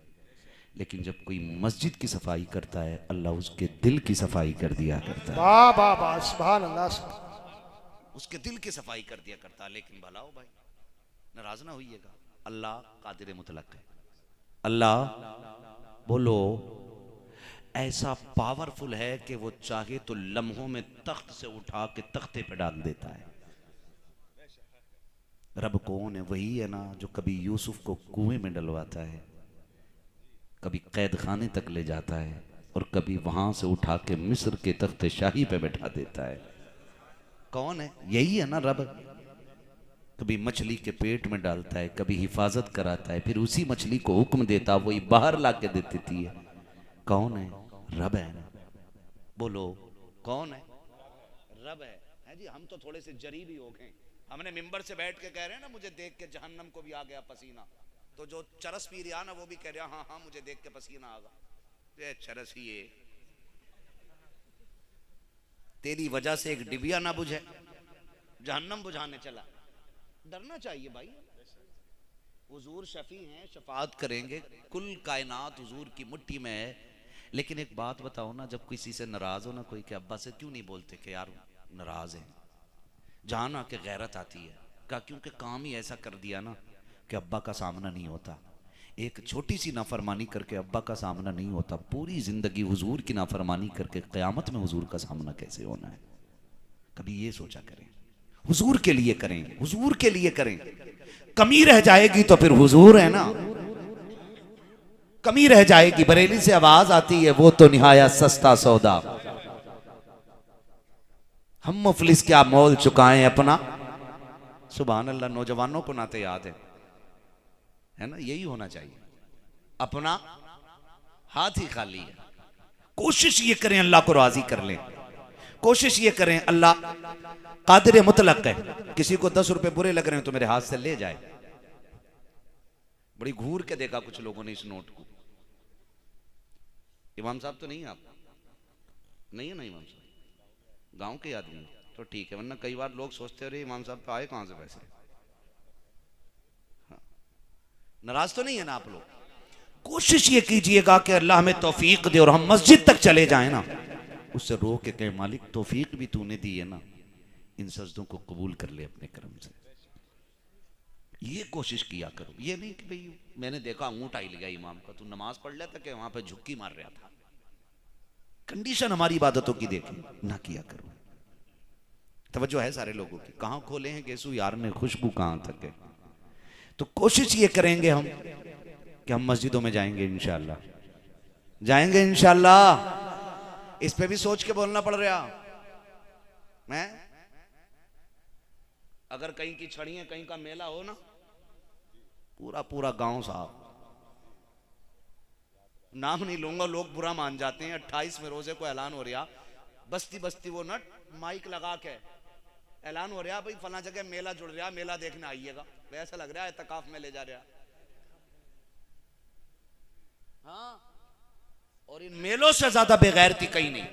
लेकिन जब कोई मस्जिद की सफाई करता है, अल्लाह उसके दिल की सफाई कर दिया करता है। वाह वाह वाह, सुभान अल्लाह। उसके दिल की सफाई कर दिया करता है। लेकिन भलाओ भाई, नाराज ना होइएगा, अल्लाह कादिर मुतलक है। अल्लाह बोलो ऐसा पावरफुल है कि वो चाहे तो लम्हों में तख्त से उठा के तख्ते पे डाल देता है। रब कौन है? वही है ना जो कभी यूसुफ को कुएं में डलवाता है, कभी कैद खाने तक ले जाता है, और कभी वहां से उठा के मिस्र के तख्ते शाही पे बैठा देता है। कौन है? यही है ना रब। कभी मछली के पेट में डालता है, कभी हिफाजत कराता है, फिर उसी मछली को हुक्म देता वही बाहर ला के दे देती है। कौन है? रब है ना। बोलो कौन है? रब है जी। हम तो थोड़े से जरी भी हो गए, हमने मिंबर से बैठ के कह रहे हैं ना मुझे देख के जहन्नम को भी आ गया पसीना, तो जो चरस पी रहा ना वो भी कह रहा हाँ हाँ मुझे देख के पसीना आ गया। ये चरस ही है, तेरी वजह से एक डिबिया ना बुझे, जहन्नम बुझाने चला। डरना चाहिए भाई। हुजूर शफी हैं, शफात करेंगे, कुल कायनात हुजूर की मुट्ठी में है। लेकिन एक बात बताओ ना, जब किसी से नाराज हो ना कोई, के अब्बा से क्यों नहीं बोलते कि यार नाराज है? जान आके गैरत आती है। क्या? क्योंकि काम ही ऐसा कर दिया ना कि अब्बा का सामना नहीं होता। एक छोटी सी नाफरमानी करके अब्बा का सामना नहीं होता, पूरी जिंदगी हुजूर की नाफरमानी करके क़यामत में हुजूर का सामना कैसे होना है? कभी ये सोचा करें। हुजूर के लिए करें, हुजूर के लिए करें। कमी रह जाएगी तो फिर हुजूर है ना, कमी रह जाएगी। बरेली से आवाज आती है वो तो निहाया सस्ता सौदा, हम मुफलिस क्या मोल चुकाएं अपना। सुभान अल्लाह। नौजवानों को नाते याद है ना, यही होना चाहिए। अपना हाथ ही खाली है, कोशिश ये करें अल्लाह को राजी कर लें, कोशिश ये करें, अल्लाह कादिर मुतलक है, किसी को 10 रुपए बुरे लग रहे हैं तो मेरे हाथ से ले जाए। बड़ी घूर के देखा कुछ लोगों ने इस नोट को। इमाम साहब तो नहीं है, आप नहीं है ना इमाम साहब, गांव के आदमी तो ठीक है, वरना कई बार लोग सोचते रहे इमाम साहब पे आए कहां से पैसे। हाँ। नाराज तो नहीं है ना आप लोग? कोशिश ये कीजिएगा कि अल्लाह हमें तौफीक दे और हम मस्जिद तक चले जाएं ना, उससे रो के कहे मालिक तौफीक भी तूने दी है ना, इन सजदों को कबूल कर ले अपने करम से। ये कोशिश किया करो, ये नहीं कि भाई मैंने देखा ऊंट आई लिया इमाम का, तू नमाज पढ़ लेता कि वहां पे झुक्की मार रहा था। कंडीशन हमारी इबादतों की देखें ना किया करो। तवज्जो है सारे लोगों की, कहां खोले हैं गेसू यार ने, खुशबू कहां तक है। तो कोशिश ये करेंगे हम कि हम मस्जिदों में जाएंगे इंशाअल्लाह, जाएंगे इंशाअल्लाह। इस पे भी सोच के बोलना पड़ रहा मैं, अगर कहीं की छड़ी है, कहीं का मेला हो ना, पूरा पूरा गांव साहब, नाम नहीं लूंगा लोग बुरा मान जाते हैं। 28 में रोजे को ऐलान हो रहा, बस्ती बस्ती वो नट माइक लगा के ऐलान हो रहा भाई फला जगह मेला जुड़ रहा, मेला देखने आइएगा। ऐसा लग रहा है इत्तेकाफ में ले जा रहा। हाँ, और इन मेलों से ज्यादा बेगैरती कहीं नहीं।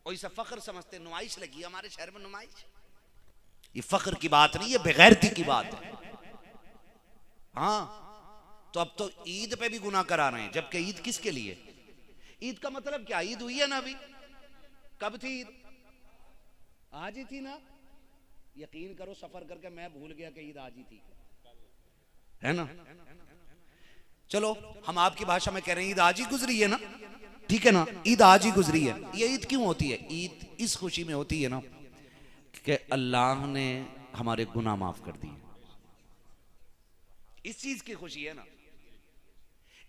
और इसे फख्र समझते, नुमाइश लगी हमारे शहर में नुमाइश, ये फख्र की बात नहीं, ये बेगैरती की बात है। हाँ, तो अब तो ईद पे भी गुनाह करा रहे हैं, जबकि ईद किसके लिए? ईद का मतलब क्या? ईद हुई है ना अभी, कब थी ईद? आज ही थी ना। यकीन करो सफर करके मैं भूल गया कि ईद आज ही थी, है ना। चलो हम आपकी भाषा में कह रहे हैं ईद आज ही गुजरी है ना, ठीक है ना, ईद आज ही गुजरी है। ये ईद क्यों होती है? ईद इस खुशी में होती है ना कि अल्लाह ने हमारे गुनाह माफ कर दिए, इस चीज की खुशी है ना,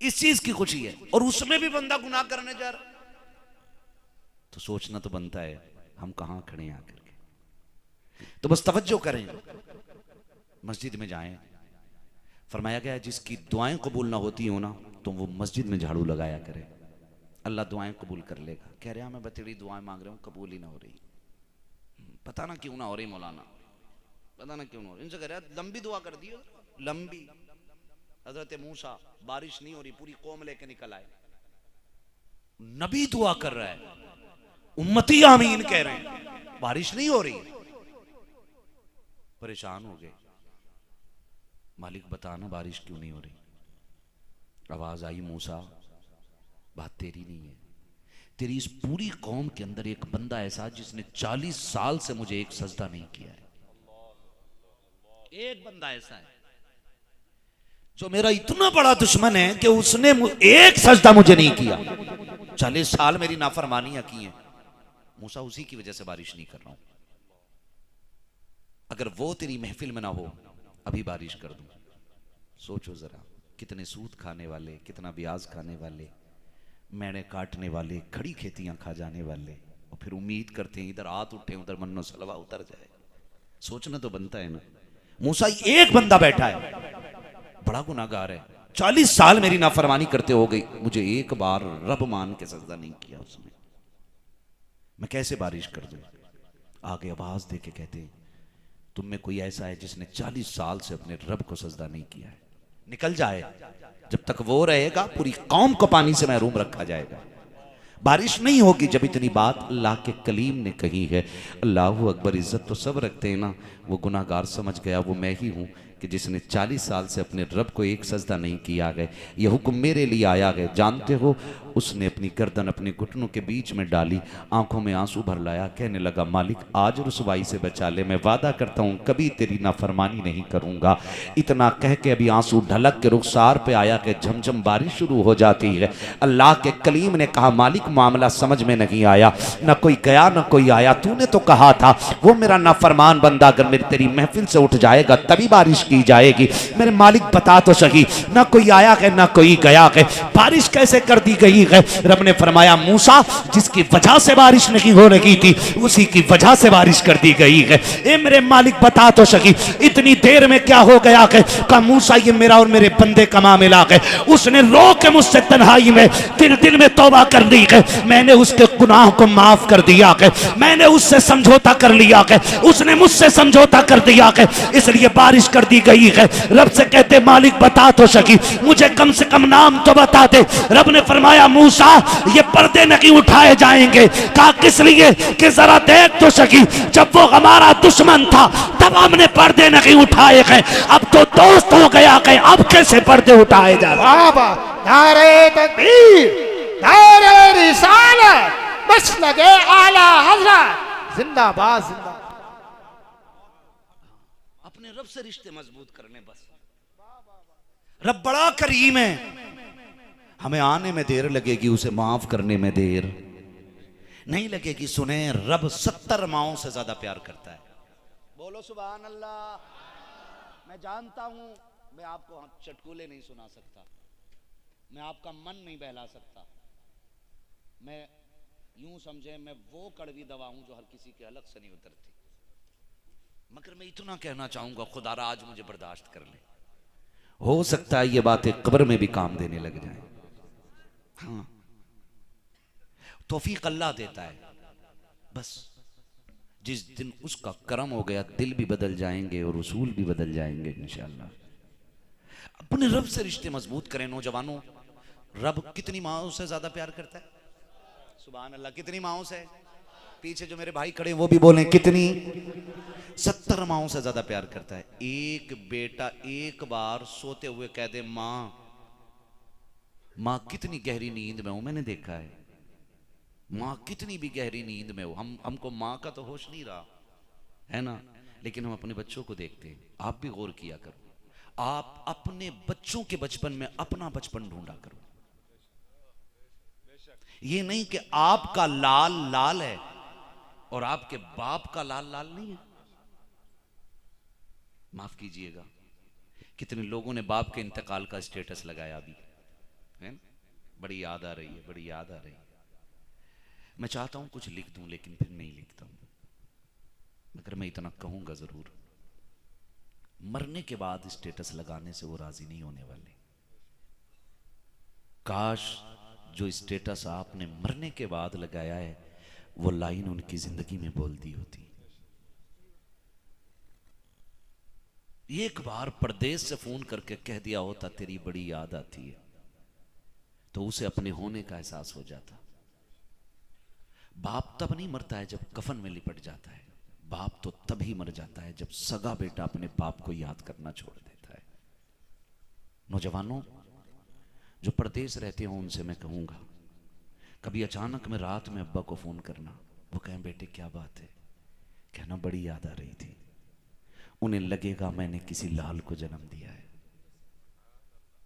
इस चीज की खुशी है। और उसमें भी बंदा गुनाह करने जा रहा, तो सोचना तो बनता है हम कहां खड़े हैं आकर के। तो बस तवज्जो करें, मस्जिद में जाएं। फरमाया गया जिसकी दुआएं कबूल ना होती हो ना, तो वो मस्जिद में झाड़ू लगाया करे, अल्लाह दुआएं कबूल कर लेगा। कह रहे हैं मैं बतेड़ी दुआएं मांग रहा हूं, कबूल ही ना हो रही, पता ना क्यों ना हो रही मौलाना, पता ना क्यों ना हो रही। इनसे कह रहा लंबी दुआ कर दियो, लंबी। हजरत मूसा, बारिश नहीं हो रही, पूरी कौम लेके निकल आए, नबी दुआ कर रहा है, उम्मती आमीन कह रहे हैं, बारिश नहीं हो रही, परेशान हो गए। मालिक बताना बारिश क्यों नहीं हो रही? आवाज आई, मूसा बात तेरी नहीं है, तेरी इस पूरी कौम के अंदर एक बंदा ऐसा जिसने 40 साल से मुझे एक सजदा नहीं किया है। एक बंदा ऐसा है जो मेरा इतना बड़ा दुश्मन है कि उसने एक सजदा मुझे नहीं किया, 40 साल मेरी नाफरमानियां की हैं। मूसा उसी की वजह से बारिश नहीं कर रहा हूं, अगर वो तेरी महफिल में ना हो अभी बारिश कर दूं। सोचो जरा, कितने सूद खाने वाले, कितना ब्याज खाने वाले, मैंने काटने वाले, खड़ी खेतियां खा जाने वाले, और फिर उम्मीद करते हैं इधर हाथ उठे उधर मन्नो सलवा उतर जाए। सोचना तो बनता है ना। मूसा एक बंदा बैठा है, बड़ा गुनाहगार है, 40 साल मेरी नाफरमानी करते हो गई, मुझे एक बार रब मान के सजदा नहीं किया उसने, मैं कैसे बारिश कर दूं? आगे आवाज दे के कहते हैं तुम में कोई ऐसा है जिसने 40 साल से अपने रब को सजदा नहीं किया है, निकल जाए। जब तक वो रहेगा पूरी कौम को पानी से महरूम रखा जाएगा, बारिश नहीं होगी। जब इतनी बात अल्लाह के कलीम ने कही है, अल्लाहु अकबर, इज्जत तो सब रखते हैं ना, वो गुनाहगार समझ गया वो मैं ही हूं कि जिसने 40 साल से अपने रब को एक सजदा नहीं किया गया। यह हुक्म मेरे लिए आया गया, जानते हो। उसने अपनी गर्दन अपने घुटनों के बीच में डाली, आंखों में आंसू भर लाया, कहने लगा मालिक आज रुसवाई से बचा ले, मैं वादा करता हूं कभी तेरी नाफरमानी नहीं करूंगा। इतना कह के अभी आंसू ढलक के रुखसार पे आया कि झमझम बारिश शुरू हो जाती है। अल्लाह के कलीम ने कहा मालिक मामला समझ में नहीं आया, ना कोई गया ना कोई आया, तूने तो कहा था वो मेरा नाफरमान बंदा अगर मेरी तेरी महफिल से उठ जाएगा तभी बारिश की की जाएगी। मेरे मालिक बता तो सही, ना कोई आया है ना कोई गया है, बारिश कैसे कर दी गई है? रब ने फरमाया मूसा जिसकी वजह से बारिश नहीं हो रही थी उसी की वजह से बारिश कर दी गई है। ए मेरे मालिक बता तो सही, इतनी देर में क्या हो गया है? का मूसा ये मेरा और मेरे बंदे का मामला है, उसने रो के मुझसे तन्हाई में दिल में तौबा कर ली है, मैंने उसके गुनाह को माफ कर दिया है, मैंने उससे समझौता कर लिया है, उसने मुझसे समझौता कर दिया है, इसलिए बारिश कर दी गई है। रब से कहते मालिक बता तो सकी, मुझे कम से कम नाम तो बता दे। रब ने फरमाया मूसा ये पर्दे नहीं उठाए जाएंगे। कहा किस लिए? कि जरा देख तो सकी, जब वो हमारा दुश्मन था तब हमने पर्दे नहीं उठाए हैं, अब तो दोस्त हो गया है, अब कैसे पर्दे उठाए जा रहे? बाबा नारे तकबीर, नारे रिसालत, बस लगे आला हजरत, जिंदाबाद जिंदाबाद। अपने रब से रिश्ते मजबूत करने बस। रब बड़ा करीम है, हमें आने में देर लगेगी, उसे माफ करने में देर नहीं लगेगी। सुने, रब 70 माओं से ज्यादा प्यार करता है। बोलो सुभान अल्लाह। मैं जानता हूं मैं आपको चटकुले नहीं सुना सकता, मैं आपका मन नहीं बहला सकता, मैं यूं समझे मैं वो कड़वी दवा हूं जो हर किसी के अलग से नहीं उतरती, मगर मैं इतना कहना चाहूंगा खुदारा आज मुझे बर्दाश्त कर ले। हो सकता है ये बातें कब्र में भी काम देने लग जाए। हाँ, तौफीक अल्लाह देता है, बस जिस दिन उसका करम हो गया दिल भी बदल जाएंगे और उसूल भी बदल जाएंगे इंशाअल्लाह। अपने रब से रिश्ते मजबूत करें नौजवानों। रब कितनी माओं से ज्यादा प्यार करता है? सुभान अल्लाह। कितनी माओं से? पीछे जो मेरे भाई खड़े वो भी बोलें कितनी? 70 माओं से ज्यादा प्यार करता है। एक बेटा एक बार सोते हुए कह दे माँ, माँ कितनी गहरी नींद में हूं, मैंने देखा है माँ कितनी भी गहरी नींद में हो, हमको माँ का तो होश नहीं रहा है ना, लेकिन हम अपने बच्चों को देखते हैं। आप भी गौर किया करो, आप अपने बच्चों के बचपन में अपना बचपन ढूंढा करो। ये नहीं कि आपका लाल लाल है और आपके बाप का लाल लाल नहीं है। माफ कीजिएगा, कितने लोगों ने बाप के इंतकाल का स्टेटस लगाया अभी है ना? बड़ी याद आ रही है, बड़ी याद आ रही है। मैं चाहता हूं कुछ लिख दूं लेकिन फिर नहीं लिखता हूं, मगर मैं इतना कहूंगा जरूर, मरने के बाद स्टेटस लगाने से वो राजी नहीं होने वाले। काश जो स्टेटस आपने मरने के बाद लगाया है वो लाइन उनकी जिंदगी में बोल दी होती। एक बार परदेश से फोन करके कह दिया होता तेरी बड़ी याद आती है, तो उसे अपने होने का एहसास हो जाता। बाप तब नहीं मरता है जब कफन में लिपट जाता है, बाप तो तभी मर जाता है जब सगा बेटा अपने बाप को याद करना छोड़ देता है। नौजवानों जो परदेश रहते हो उनसे मैं कहूंगा, कभी अचानक में रात में अब्बा को फोन करना, वो कहें बेटे क्या बात है, कहना बड़ी याद आ रही थी। उन्हें लगेगा मैंने किसी लाल को जन्म दिया है,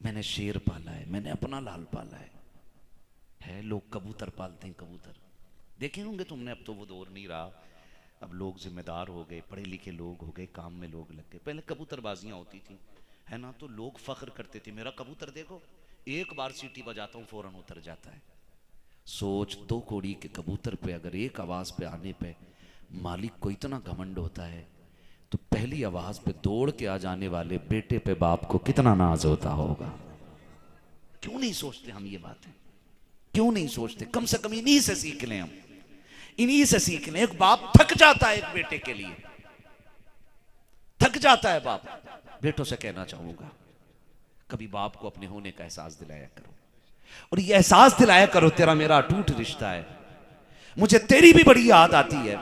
मैंने शेर पाला है, मैंने अपना लाल पाला है। लोग कबूतर पालते हैं, कबूतर देखे होंगे तुमने, अब तो वो दौर नहीं रहा, अब लोग जिम्मेदार हो गए, पढ़े लिखे लोग हो गए, काम में लोग लग गए। पहले कबूतरबाजियां होती थी है ना, तो लोग फख्र करते थे मेरा कबूतर देखो, एक बार सीटी बजाता हूं फौरन उतर जाता है। सोच 2 कौड़ी के कबूतर पे अगर एक आवाज पे आने पे मालिक को इतना घमंड होता है, तो पहली आवाज पे दौड़ के आ जाने वाले बेटे पे बाप को कितना नाज होता होगा। क्यों नहीं सोचते हम ये बातें, क्यों नहीं सोचते? कम से कम इन्हीं से सीख लें, हम इन्हीं से सीख लें। एक बाप थक जाता है एक बेटे के लिए, थक जाता है बाप। बेटों से कहना चाहूंगा कभी बाप को अपने होने का एहसास दिलाया करो, और ये एहसास दिलाया करो तेरा मेरा अटूट रिश्ता है, मुझे तेरी भी बड़ी याद आती है।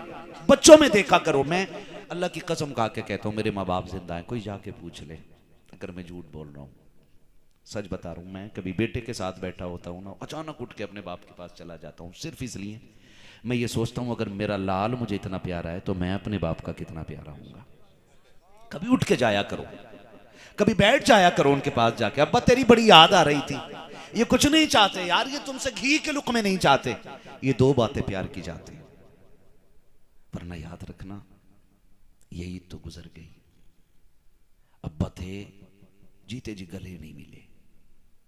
बच्चों में देखा करो, मैं अल्लाह की कसम खा के कहता हूं मेरे माँ बाप जिंदा हैं, कोई जाके पूछ ले अगर मैं झूठ बोल रहा हूं, सच बता रहा हूं। मैं कभी बेटे के साथ बैठा होता हूं ना, अचानक उठ के अपने बाप के पास चला जाता हूं, सिर्फ इसलिए मैं ये सोचता हूं अगर मेरा लाल मुझे इतना प्यारा है तो मैं अपने बाप का कितना प्यारा हूंगा। कभी उठ के जाया करो, कभी बैठ जाया करो उनके पास जाके, अब्बा तेरी बड़ी याद आ रही थी। ये कुछ नहीं चाहते यार, ये तुमसे घी के लुक में नहीं चाहते, ये 2 बातें प्यार की जाती, वरना याद रखना यही तो गुजर गई। अब्बा थे, जीते जी गले नहीं मिले।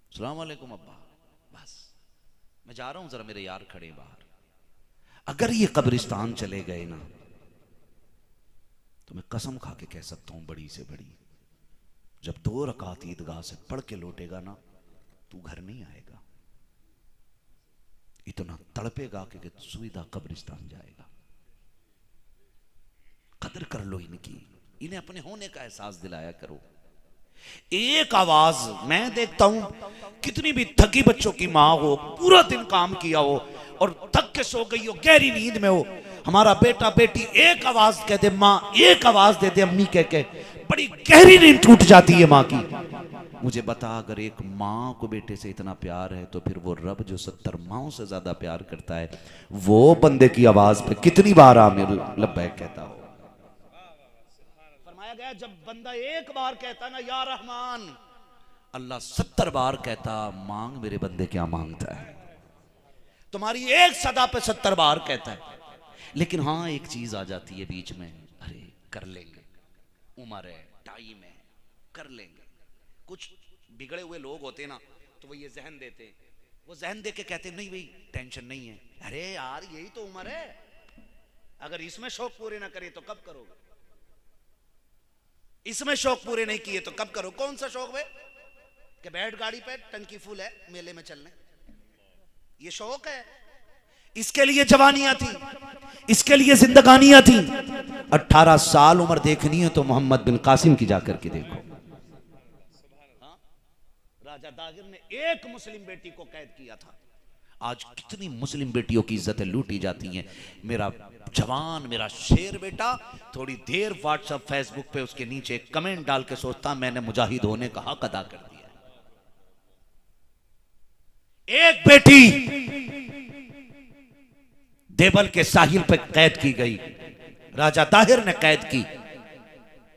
अस्सलाम वालेकुम अब्बा, बस मैं जा रहा हूं, जरा मेरे यार खड़े बाहर। अगर ये कब्रिस्तान चले गए ना तो मैं कसम खा के कह सकता हूं बड़ी से बड़ी, जब 2 रकात ईदगाह से पढ़ के लौटेगा ना तू घर नहीं आएगा, इतना तड़पेगा कि सुविधा कब्रिस्तान जाएगा। कदर कर लो इनकी, इन्हें अपने होने का एहसास दिलाया करो। एक आवाज, मैं देखता हूं कितनी भी थकी बच्चों की माँ हो, पूरा दिन काम किया हो और थक के सो गई हो, गहरी नींद में हो, हमारा बेटा बेटी एक आवाज कह दे माँ, एक आवाज दे दे अम्मी कह के, बड़ी गहरी नींद टूट जाती है माँ की। मुझे बता, अगर एक माँ को बेटे से इतना प्यार है तो फिर वो रब जो 70 माँओं से ज्यादा प्यार करता है, वो बंदे की आवाज पे कितनी बार आमिर लब्बैक कहता हो। फरमाया गया जब बंदा एक बार कहता ना या रहमान, अल्लाह 70 बार कहता मांग मेरे बंदे क्या मांगता है। तुम्हारी एक सदा पे 70 बार कहता है। लेकिन हाँ एक चीज आ जाती है बीच में, अरे कर लेंगे, उम्र है, टाइम है, कर लेंगे। कुछ बिगड़े हुए लोग होते ना तो वो ये जहन देते, वो जहन दे के कहते नहीं भाई टेंशन नहीं है, अरे यार यही तो उम्र है, अगर इसमें शौक पूरे ना करे तो कब करोगे, इसमें शौक पूरे नहीं किए तो कब करो। कौन सा शौक है कि बैठ गाड़ी पे टंकी फुल है मेले में चलने, ये शौक है। इसके लिए जवानियां थी, इसके लिए जिंदगानियां थी। 18 साल उम्र देखनी है तो मोहम्मद बिन कासिम की जाकर के देखो। राजा दागिर ने एक मुस्लिम बेटी को कैद किया था। आज कितनी मुस्लिम बेटियों की इज्जतें लूटी जाती हैं। मेरा जवान, मेरा शेर बेटा थोड़ी देर व्हाट्सएप फेसबुक पे उसके नीचे एक कमेंट डाल के सोचता मैंने मुजाहिद होने का हक अदा कर दिया। एक बेटी देवल के साहिल पे कैद की गई, राजा ताहिर ने कैद की।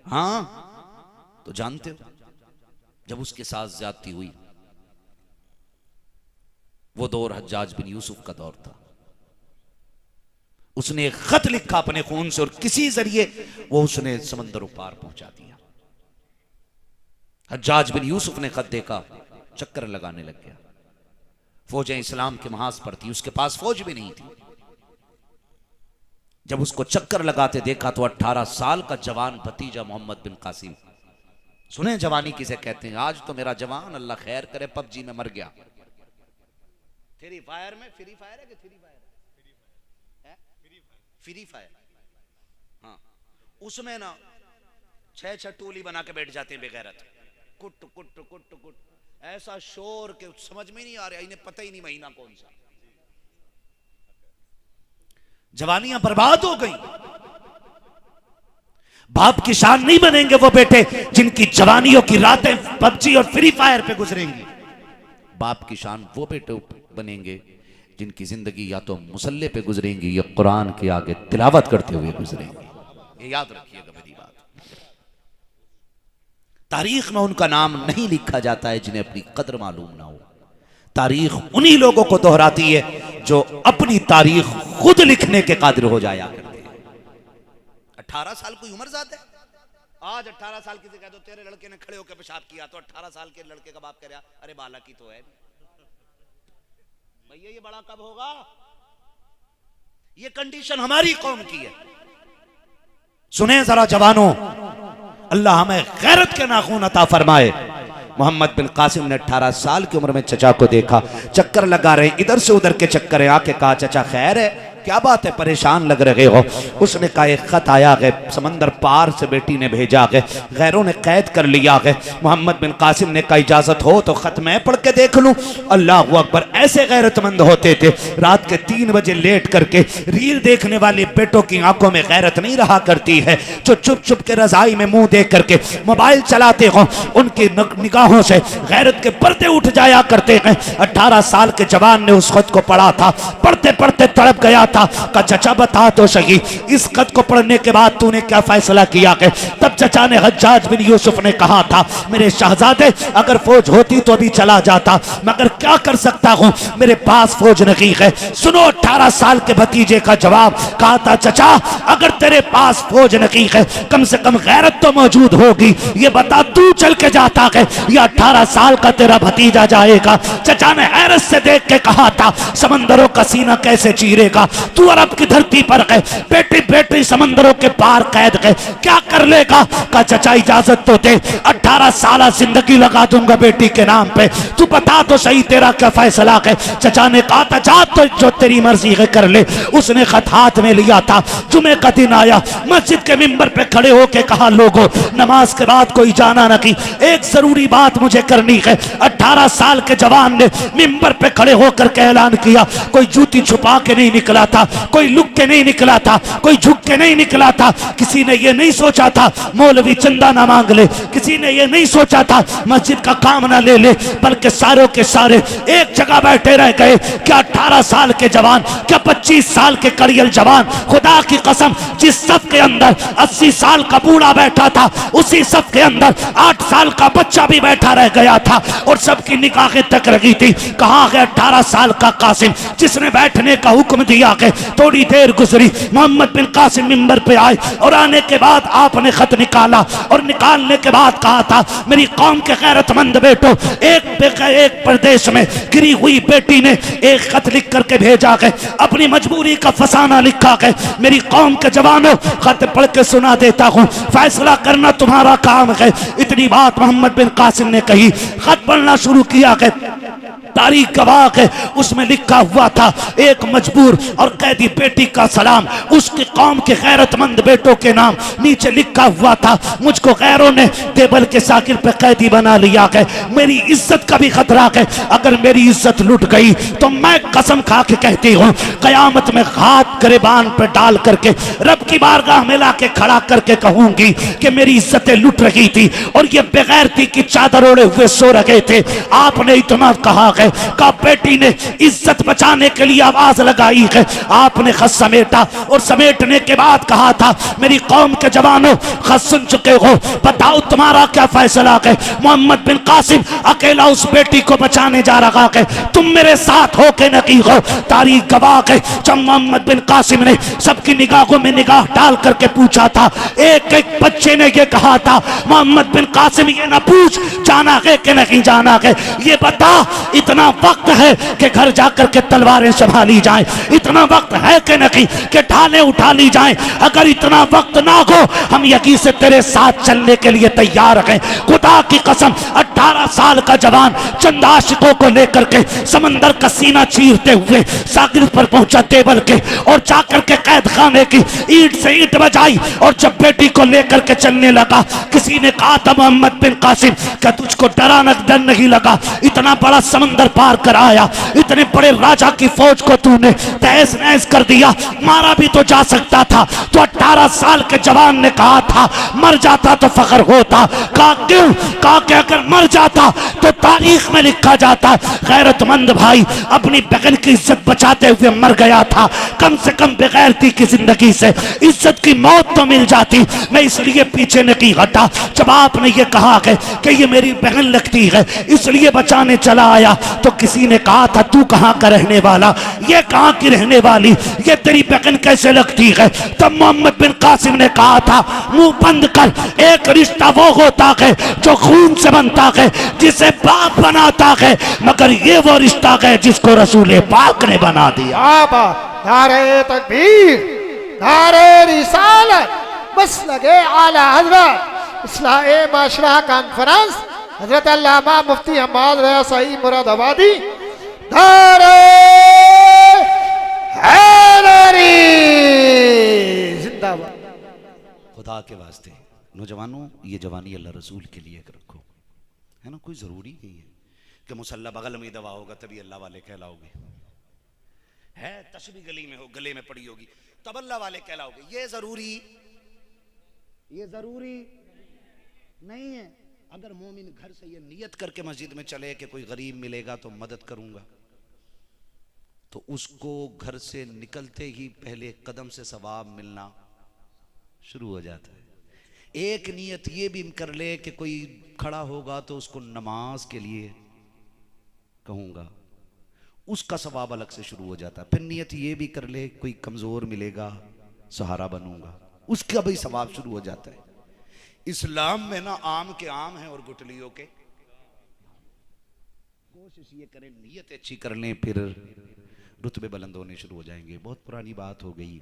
हाँ तो जानते हो जब उसके साथ ज्यादती हुई, वो दौर हज्जाज बिन यूसुफ का दौर था। उसने एक खत लिखा अपने खून से और किसी जरिए वो उसने समंदर पार पहुंचा दिया। हज्जाज बिन यूसुफ ने खत देखा, चक्कर लगाने लग गया। फौजें इस्लाम के महाज पर थी, उसके पास फौज भी नहीं थी। जब उसको चक्कर लगाते देखा तो 18 साल का जवान भतीजा मोहम्मद बिन कासिम, सुने जवानी किसे कहते हैं, आज तो मेरा जवान अल्लाह खैर करे पबजी में मर गया। फ्री फायर में, फ्री फायर है कि फ्री फायर है, फ्री फायर, हाँ उसमें ना 6 टोली बना के बैठ जाते हैं बेगैरत, कुट कुट कुट कुट, ऐसा शोर के समझ में नहीं आ रहा, इन्हें पता ही नहीं महीना कौन सा। जवानियां बर्बाद हो गई। बाप की शान नहीं बनेंगे वो बेटे जिनकी जवानियों की रातें पबजी और फ्री फायर पे गुजरेंगी। बाप की शान वो बेटे बनेंगे जिनकी जिंदगी या तो मुसल्ले पे गुजरेंगी या कुरान के आगे तिलावत करते हुए गुजरेंगी। ये याद रखिएगा मेरी बात। तारीख में उनका नाम नहीं लिखा जाता है जिन्हें अपनी कदर मालूम ना हो। तारीख उन्हीं लोगों को दोहराती है जो अपनी तारीख खुद लिखने के कादिर हो जाया करते हैं। 18 साल कोई उम्र ज्यादा है। आज 18 साल किसी कह दो तेरे लड़के ने खड़े होकर पेशाब किया तो 18 साल के लड़के का बाप कह रहा अरे बाला की तो है भैया, ये बड़ा कब होगा। ये कंडीशन हमारी कौम की है। सुने जरा जवानों, अल्लाह हमें गैरत के नाखून अता फरमाए। मोहम्मद बिन कासिम ने 18 साल की उम्र में चचा को देखा, चक्कर लगा रहे, इधर से उधर के चक्कर है। आके कहा चचा खैर है, क्या बात है, परेशान लग रहे हो। उसने कहा एक खत आया है, समंदर पार से बेटी ने भेजा है, गैरों ने कैद कर लिया है। मोहम्मद बिन कासिम ने कहा इजाजत हो तो खत मैं पढ़ के देख लूं। अल्लाह अकबर, ऐसे गैरतमंद होते थे। रात के 3 बजे लेट करके रील देखने वाले बेटों की आंखों में गैरत नहीं रहा करती है, जो चुप चुप के रजाई में मुंह देख करके मोबाइल चलाते हो, उनकी निगाहों से गैरत के पर्दे उठ जाया करते हैं। 18 साल के जवान ने उस खत को पढ़ा था, पढ़ते पढ़ते तड़प गया था। का चचा बता तो सही, इस खत को पढ़ने के बाद तूने क्या फैसला किया है? तब चचा ने हज्जाज बिन यूसुफ ने कहा था, मेरे शहजादे अगर फौज होती तो अभी चला जाता, मगर क्या कर सकता हूं, मेरे पास फौज नहीं है। सुनो 18 साल के भतीजे का जवाब। कहा था, चचा अगर तेरे पास फौज नहीं है, कम से कम गैरत तो मौजूद होगी। ये बता तू चल के जाता है या 18 साल का तेरा भतीजा जाएगा? चचा ने हैरत से देख के कहा था, समंदरों का सीना कैसे चीरेगा? तू अरब की धरती पर है, बेटी बेटी समंदरों के पार कैद है, क्या कर लेगा? का चचा इजाजत तो दे, 18 साल जिंदगी लगा दूंगा बेटी के नाम पे, तू बता तो सही तेरा क्या फैसला है? चचा ने कहा था, जा तो जो तेरी मर्जी है कर ले। उसने खत हाथ में लिया था। जुमे का दिन आया, मस्जिद के मिंबर पे खड़े होके कहा, लोगों नमाज के बाद कोई जाना नहीं, एक जरूरी बात मुझे करनी है। 18 साल के जवान ने मिंबर पे खड़े होकर के ऐलान किया। कोई जूती छुपा के नहीं निकला था, कोई लुक के नहीं निकला था, कोई झुक के नहीं निकला था। किसी ने ये नहीं सोचा था मौलवी चंदा ना मांग ले, किसी ने ये नहीं सोचा था मस्जिद का काम ना ले ले, बल्कि सारों के सारे एक जगह बैठे रह गए। क्या 18 साल के जवान, क्या 25 साल के कड़ियल जवान, खुदा की कसम जिस सफ के अंदर 80 साल का बूढ़ा बैठा था, उसी सफ के अंदर 8 साल का बच्चा भी बैठा रह गया था और सबकी निगाहें तक रही थी। कहाँ है 18 साल का कासिम जिसने बैठने का हुक्म दिया है? थोड़ी देर गुजरी, मोहम्मद बिन कासिम मिंबर पे आए और आने के बाद आपने खत निकाला और निकालने के बाद कहा था, मेरी कौम के गैरतमंद बेटो, एक प्रदेश में गिरी हुई बेटी ने एक खत लिख करके भेजा है, अपनी मजबूरी का फसाना लिखा है। मेरी कौम के जवानों, खत पढ़ के सुना देता हूँ, फैसला करना तुम्हारा काम है। इतनी बात मोहम्मद बिन कासिम ने कही, खत पढ़ना शुरू किया है। तारीख गवाह है, उसमें लिखा हुआ था, एक मजबूर और कैदी बेटी का सलाम उसकी कौम के गैरतमंद बेटों के नाम। नीचे लिखा हुआ था, मुझको गैरों ने टेबल के साकिर पे कैदी बना लिया है, मेरी इज्जत का भी खतरा है। अगर मेरी इज्जत लुट गई तो मैं कसम खा के कहती हूँ, कयामत में हाथ गिरबान पे डाल करके रब की बारगाह में लाके खड़ा करके कहूंगी कि मेरी इज्जतें लुट रही थी और ये बेगैरती की चादर ओढ़े हुए सो रहे थे। आपने इतना कहा है का बेटी ने इज्जत बचाने के लिए आवाज लगाई है, आपने खत समेटा और समेटने के बाद कहा था, मेरी कौम के जवानों खत सुन चुके हो, बताओ तुम्हारा क्या फैसला है? मोहम्मद बिन कासिम अकेला उस बेटी को बचाने जा रहा है, तुम मेरे साथ हो के नहीं हो। तारीख गवाह है, जब मोहम्मद बिन कासिम ने सबकी निगाहों में निगाह डाल करके पूछा था, एक एक बच्चे ने यह कहा था, मोहम्मद बिन कासिम ये ना पूछ जाना है कि नहीं जाना है, ये बता इतना वक्त है कि घर जाकर के तलवारें संभाली जाएं, इतना वक्त है कि नहीं कि ढालें उठा ली जाएं। अगर इतना वक्त ना हो, हम यकीन से तेरे साथ चलने के लिए तैयार हैं। खुदा की कसम 18 साल का जवान चंद आशिकों को लेकर के समंदर का सीना चीरते हुए सागिर पर पहुंचा टेबल के और जाकर के कैद खाने की ईंट से ईंट बजाई और जब बेटी को लेकर के चलने लगा, किसी ने कहा था, मोहम्मद बिन कासिम क्या तुझको डर नहीं लगा? इतना बड़ा समंदर पार कर आया, इतने बड़े राजा की फौज को तूने तहस नहस कर दिया, मारा भी तो जा सकता था। तो 18 साल के जवान ने कहा था, मर जाता तो फख्र होता। कहा क्यों? कहा कि अगर मर जाता तो तारीख में लिखा जाता गैरतमंद भाई अपनी बहन की इज्जत बचाते हुए मर गया था, कम से कम बेगैरती की जिंदगी से इज्जत की मौत तो मिल जाती। मैं इसलिए पीछे नहीं हटा। जब आपने ये कहा है कि ये मेरी बहन लगती है इसलिए बचाने चला आया, तो किसी ने कहा था, तू कहाँ का रहने वाला, ये कहाँ की रहने वाली, ये तेरी बहन कैसे लगती है? तब मोहम्मद बिन कासिम ने कहा था, मुंह बंद कर, एक रिश्ता वो होता है जो खून से बनता है, जिसे बाप बनाता है, मगर ये वो रिश्ता है जिसको रसूल पाक ने बना दिया। नारे तकबीर, नारे रिसालत, बस लगे आला हजरत इस्लाहे माशरा कॉन्फ्रेंस हजरत अल्लामा मुफ्ती हम्माद रया सही मुरादाबादी, नारे हैदरी जिंदाबाद। खुदा के वास्ते नौजवानों, ये जवानी अल्लाह रसूल के लिए रखो, है ना? कोई जरूरी नहीं है कि मुसल्ला बगल में दवा होगा तभी अल्लाह वाले कहलाओगे, है तस्बी गली में हो, गले में पड़ी होगी तब अल्लाह वाले कहलाओगे, ये जरूरी नहीं है। अगर मोमिन घर से ये नियत करके मस्जिद में चले कि कोई गरीब मिलेगा तो मदद करूंगा, तो उसको घर से निकलते ही पहले कदम से सवाब मिलना शुरू हो जाता है। एक नियत ये भी कर ले कि कोई खड़ा होगा तो उसको नमाज के लिए कहूँगा, उसका सवाब अलग से शुरू हो जाता है। फिर नियत ये भी कर ले कोई कमज़ोर मिलेगा सहारा बनूंगा, उसका भी सवाब शुरू हो जाता है। इस्लाम में ना आम के आम है और गुटलियों के, कोशिश ये करें नियत अच्छी कर लें, फिर रुतबे बुलंद होने शुरू हो जाएंगे। बहुत पुरानी बात हो गई,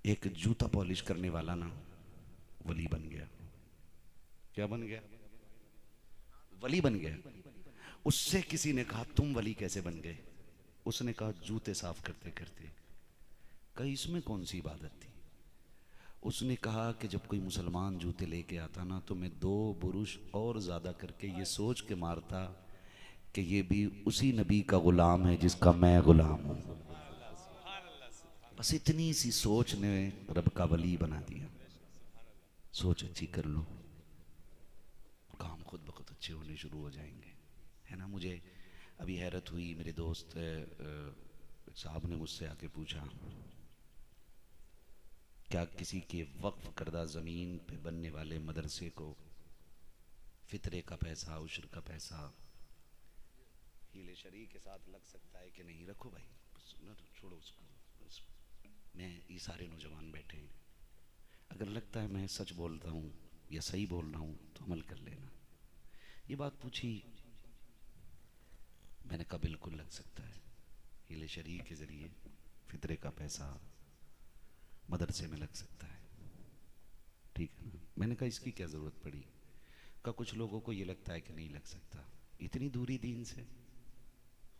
एक जूता पॉलिश करने वाला ना वली बन गया। क्या बन गया? वली बन गया। उससे किसी ने कहा तुम वली कैसे बन गए? उसने कहा जूते साफ करते करते। कहीं इसमें कौन सी इबादत थी? उसने कहा कि जब कोई मुसलमान जूते लेके आता ना तो मैं 2 बुरुश और ज़्यादा करके ये सोच के मारता कि ये भी उसी नबी का ग़ुलाम है जिसका मैं ग़ुलाम हूँ। बस इतनी सी सोच ने रब का वली बना दिया। सोच अच्छी कर लो, काम खुद ब खुद अच्छे होने शुरू हो जाएंगे, है ना। मुझे अभी हैरत हुई, मेरे दोस्त साहब ने मुझसे आके पूछा क्या किसी के वक्फ करदा ज़मीन पे बनने वाले मदरसे को फितरे का पैसा, उशर का पैसा हीले शरी के साथ लग सकता है कि नहीं? रखो भाई, छोड़ो उसको। मैं ये सारे नौजवान बैठे हैं, अगर लगता है मैं सच बोलता हूँ या सही बोल रहा हूँ तो अमल कर लेना। ये बात पूछी, मैंने कहा बिल्कुल लग सकता है, हीले शरी के ज़रिए फितरे का पैसा मदरसे में लग सकता है, ठीक है ना। मैंने कहा इसकी क्या ज़रूरत पड़ी? का कुछ लोगों को ये लगता है कि नहीं लग सकता, इतनी दूरी दीन से।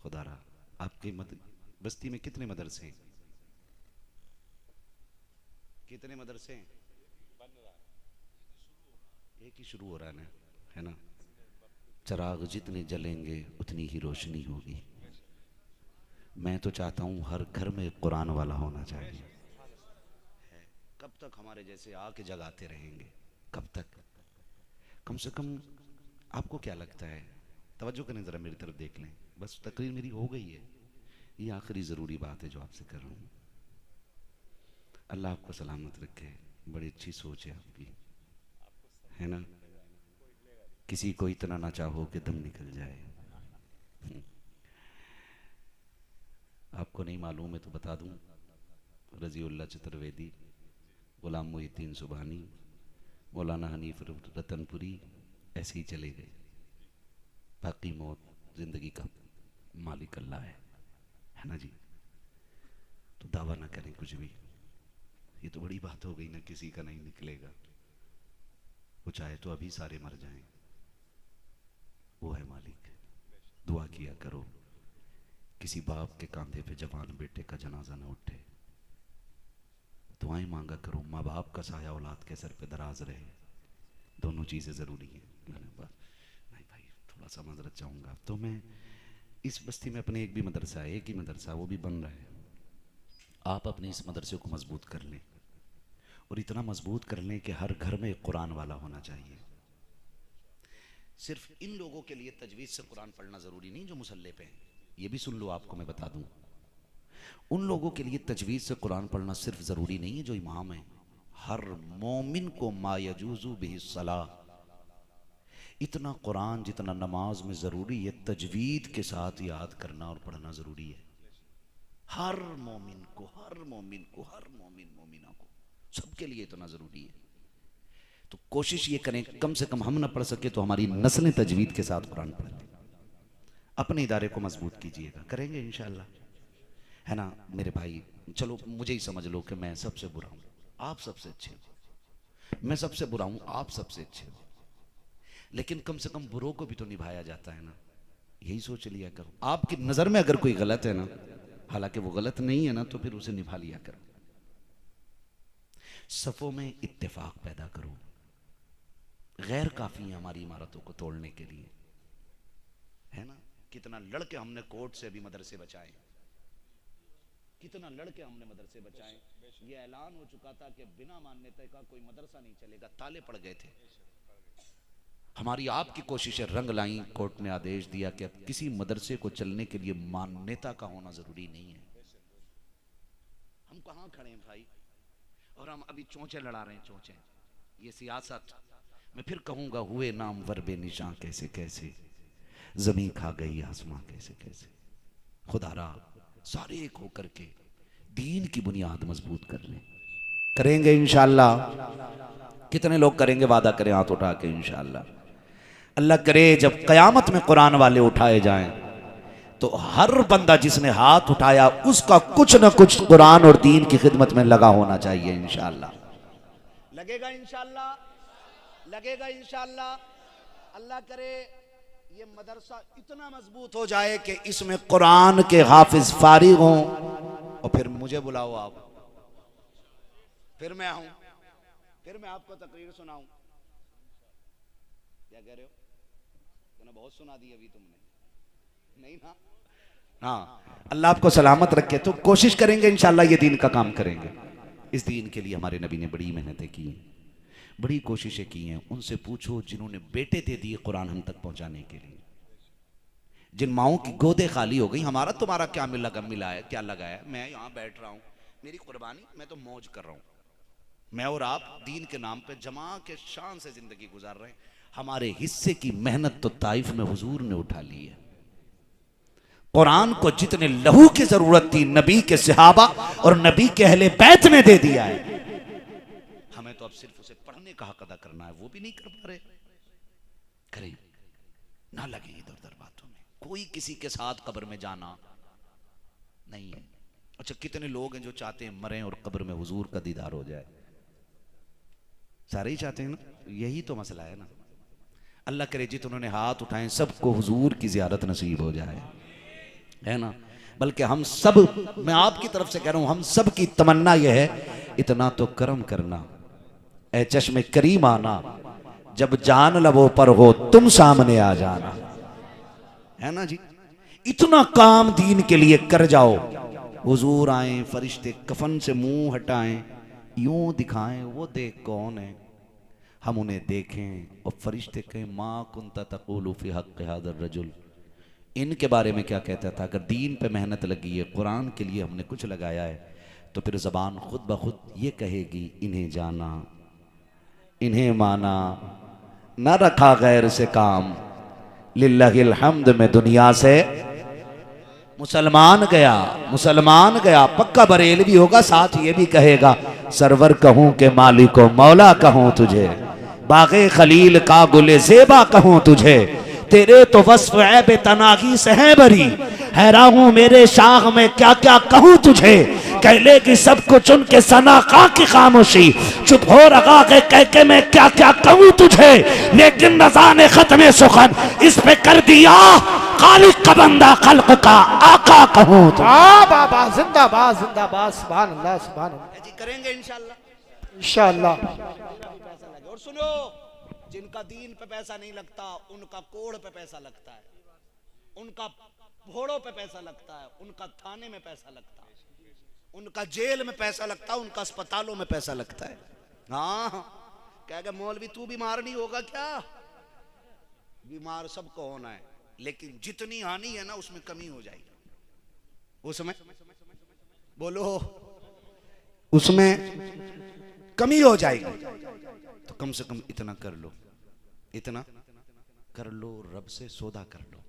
खुदारा आपके बस्ती में कितने मदरसे हैं? कितने मदरसे हैं? एक ही शुरू हो रहा है ना। चराग जितने जलेंगे उतनी ही रोशनी होगी। मैं तो चाहता हूँ हर घर में कुरान वाला होना चाहिए। कब तक हमारे जैसे आके जगाते रहेंगे? कब तक? कम से कम आपको क्या लगता है? तवज्जो करें ज़रा, मेरी तरफ देख लें। बस तकरीर मेरी हो गई है, ये आखिरी ज़रूरी बात है जो आपसे कर रहा हूँ। अल्लाह आपको सलामत रखे, बड़ी अच्छी सोच है आपकी, है ना। किसी को इतना ना चाहो कि दम निकल जाए। आपको नहीं मालूम है तो बता दूं, रज़ीउल्लाह चतुर्वेदी, गुलाम मोहिद्दीन सुबहानी, मौलाना हनीफ रतनपुरी ऐसे ही चले गए। बाकी मौत ज़िंदगी का मालिक अल्लाह है ना जी। तो दावा ना करें कुछ भी, ये तो बड़ी बात हो गई ना, किसी का नहीं निकलेगा। वो चाहे तो अभी सारे मर जाएं, वो है मालिक। दुआ किया करो किसी बाप के कंधे पे जवान बेटे का जनाजा न उठे, दुआएं मांगा करो माँ बाप का साया औलाद के सर पे दराज रहे। दोनों चीज़ें ज़रूरी हैं। नहीं भाई, थोड़ा सा मदरत चाहूँगा। तो मैं इस बस्ती में अपने एक भी मदरसा है, एक ही मदरसा, वो भी बन रहा है। आप अपने इस मदरसे को मजबूत कर लें, और इतना मजबूत कर लें कि हर घर में एक कुरान वाला होना चाहिए। सिर्फ इन लोगों के लिए तजवीज़ से कुरान पढ़ना ज़रूरी नहीं जो मुसल्ले पे हैं, ये भी सुन लो, आपको मैं बता दूं। उन लोगों के लिए तजवीज़ से कुरान पढ़ना सिर्फ ज़रूरी नहीं है जो इमाम है। हर मोमिन को मा यजूज़ु बिहिस्सलाह, इतना कुरान जितना नमाज में ज़रूरी है, तजवीद के साथ याद करना और पढ़ना ज़रूरी है। हर मोमिन को, हर मोमिन को, हर मोमिन मोमिना को, सबके लिए इतना ज़रूरी है। तो कोशिश ये करें कम से कम हम ना पढ़ सके तो हमारी नस्लें तजवीद के साथ कुरान पढ़ लें। अपने इदारे को मजबूत कीजिएगा, करेंगे इंशाअल्लाह, है ना मेरे भाई। चलो मुझे ही समझ लो कि मैं सबसे बुरा हूँ, आप सबसे अच्छे हो, मैं सबसे बुरा हूँ, आप सबसे अच्छे हो, लेकिन कम से कम बुरों को भी तो निभाया जाता है ना, यही सोच लिया करो। आपकी नज़र में अगर कोई गलत है ना, हालांकि वो गलत नहीं है ना, तो फिर उसे निभा लिया करो। सफ़ों में इत्तेफाक पैदा करो। गैर काफ़ी है हमारी इमारतों को तोड़ने के लिए, है ना। कितना लड़के हमने कोर्ट से अभी मदरसे बचाए, कितना लड़के हमने मदरसे बचाए। ये ऐलान हो चुका था कि बिना मान्यता का कोई मदरसा नहीं चलेगा, ताले पड़ गए थे। हमारी आपकी कोशिशें रंग लाई। कोर्ट ने आदेश दिया कि अब किसी मदरसे को चलने के लिए मान्यता का होना जरूरी नहीं है। हम कहाँ खड़े हैं भाई, और हम अभी चोंचे लड़ा रहे हैं। चोंचे, ये सियासत। मैं फिर कहूंगा, हुए नाम वर्बे निशां कैसे कैसे, जमीन खा गई आसमां कैसे कैसे। खुदारा सारे एक होकर के दीन की बुनियाद मजबूत कर लें। करेंगे इंशाअल्लाह। कितने लोग करेंगे? वादा करें हाथ उठा के इंशाअल्लाह। अल्लाह करे जब कयामत में कुरान वाले उठाए जाएं तो हर बंदा जिसने हाथ उठाया उसका कुछ न कुछ कुरान और दीन की खिदमत में लगा होना चाहिए इंशाअल्लाह। लगेगा इंशाअल्लाह, लगेगा इंशाअल्लाह। अल्लाह करे ये मदरसा इतना मजबूत हो जाए कि इसमें कुरान के हाफिज फारिग हों, और फिर मुझे बुलाओ आप, फिर मैं आऊं, फिर मैं आपको तकरीर सुनाऊं। क्या कह रहे हो? तूने बहुत सुना दी अभी तुमने, नहीं ना? हाँ, अल्लाह आपको सलामत रखे। तो कोशिश करेंगे इंशाअल्लाह, ये दीन का काम करेंगे। इस दीन के लिए हमारे नबी ने बड़ी मेहनतें की हैं, बड़ी कोशिशें की हैं। उनसे पूछो जिन्होंने बेटे दे दिए कुरान हम तक पहुंचाने के लिए, जिन माओं की गोदे खाली हो गई। हमारा तुम्हारा क्या मिला है, क्या लगा है? मैं यहाँ बैठ रहा हूँ, मेरी कुर्बानी, मैं तो मौज कर रहा हूँ। मैं और आप दीन के नाम पे जमा के शान से जिंदगी गुजार रहे हैं। हमारे हिस्से की मेहनत तो ताइफ में हुजूर ने उठा ली है। कुरान को जितने लहू की जरूरत थी नबी के सहाबा और नबी के अहले बैत ने दे दिया है। हमें तो अब सिर्फ उसे पढ़ने का हक अदा करना है, वो भी नहीं कर पा रहे। करें ना, लगे इधर उधर बातों में। कोई किसी के साथ कब्र में जाना नहीं है। अच्छा, कितने लोग हैं जो चाहते हैं मरें और कब्र में हुजूर का दीदार हो जाए? सारे ही चाहते हैं ना? यही तो मसला है ना। अल्लाह करे जित उन्होंने हाथ उठाए सबको हुजूर की ज़ियारत नसीब हो जाए, है ना? बल्कि हम सब, मैं आपकी तरफ से कह रहा हूं, हम सब की तमन्ना यह है, इतना तो करम करना ए चश्मे करीम आना, जब जान लबों पर हो तुम सामने आ जाना, है ना जी? इतना काम दीन के लिए कर जाओ, हुजूर आए, फरिश्ते कफन से मुंह हटाएं, यूं दिखाएं वो देख कौन है, हम उन्हें देखें और फरिश्ते कहें माँ कुंता तक़ूलु फ़ी हक़्क़ि हाज़ा रजुल, इनके बारे में क्या कहता था? अगर दीन पे मेहनत लगी है, कुरान के लिए हमने कुछ लगाया है, तो फिर ज़बान खुद ब खुद ये कहेगी इन्हें जाना, इन्हें माना, न रखा गैर से काम, लिल्लाहिल हम्द में दुनिया से मुसलमान गया, मुसलमान गया। पक्का बरेलवी होगा, साथ ये भी कहेगा सरवर कहूं के मालिको मौला कहूं तुझे, बाग़े खलील का गुले ज़ेबा कहूं तुझे, तेरे तो वस्फ़ ऐब तनागी से है बरी, हैरान हूं मेरे शाह में क्या क्या कहूं तुझे, कहले की सब कुछ उनके सनाका की खामोशी, चुप हो रहा के कह के मैं क्या क्या कहूं तुझे, लेकिन रज़ा ने खत्म सुखन इस पे कर दिया, खालिक का बंदा खल्क का आका कहूं तो। बाबा जिंदाबाद जिंदाबाद, सुभान अल्लाह सुभान अल्लाह जी। करेंगे इंशाअल्लाह, इंशाअल्लाह। और सुनो, जिनका दीन पे पैसा नहीं लगता उनका कोढ़ पे पैसा लगता है, उनका घोड़ों पे पैसा लगता है, उनका थाने में पैसा लगता है, उनका जेल में पैसा लगता है, उनका अस्पतालों में पैसा लगता है। हाँ, कहेगा मौलवी तू बीमार नहीं होगा क्या? बीमार सबको होना है, लेकिन जितनी हानि है ना उसमें कमी हो जाएगी। उसमें बोलो, उसमें कमी हो जाएगी। तो कम से कम इतना कर लो, इतना कर लो, रब से सौदा कर लो,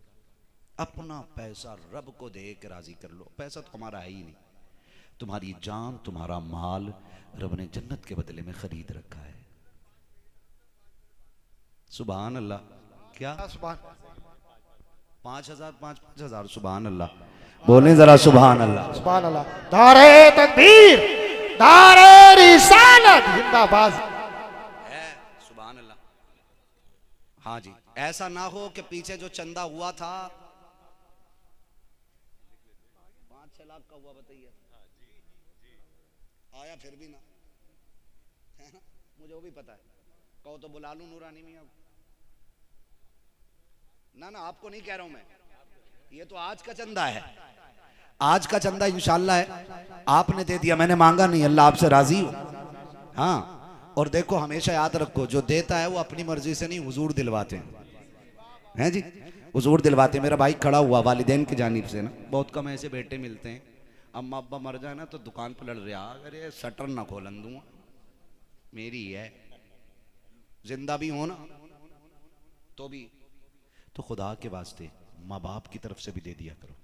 अपना पैसा रब को दे के राजी कर लो। पैसा तो हमारा है ही नहीं, तुम्हारी जान, तुम्हारा माल रब ने जन्नत के बदले में खरीद रखा है। सुभान अल्लाह। क्या 5,000 5,000? सुभान अल्लाह, बोले जरा सुभान अल्लाह, सुभान अल्लाह। नारे तकबीर, नारे रिसालत जिंदाबाद है। सुभान अल्लाह। हाँ जी, ऐसा ना हो कि पीछे जो चंदा हुआ था 5-6 लाख का हुआ, बताइए आया फिर भी ना, है ना? मुझे वो भी पता है, कहो तो बुला लूं नूरानी मियां। ना आपको नहीं कह रहा हूं मैं, ये तो आज का चंदा है, आज का चंदा इंशाअल्लाह है। आपने दे दिया, मैंने मांगा नहीं, अल्लाह आपसे राजी हो। हाँ, और देखो हमेशा याद रखो, जो देता है वो अपनी मर्जी से नहीं, हुजूर दिलवाते हैं जी, हुजूर दिलवाते हैं। मेरा भाई खड़ा हुआ वालिदैन की जानिब से ना, बहुत कम ऐसे बेटे मिलते हैं, अम्मा अब्बा मर जाए ना तो दुकान पर लड़ रहा, अरे शटर ना खोलन दूंगा, मेरी है, जिंदा भी हो ना तो भी। तो खुदा के वास्ते माँ बाप की तरफ से भी दे दिया करो।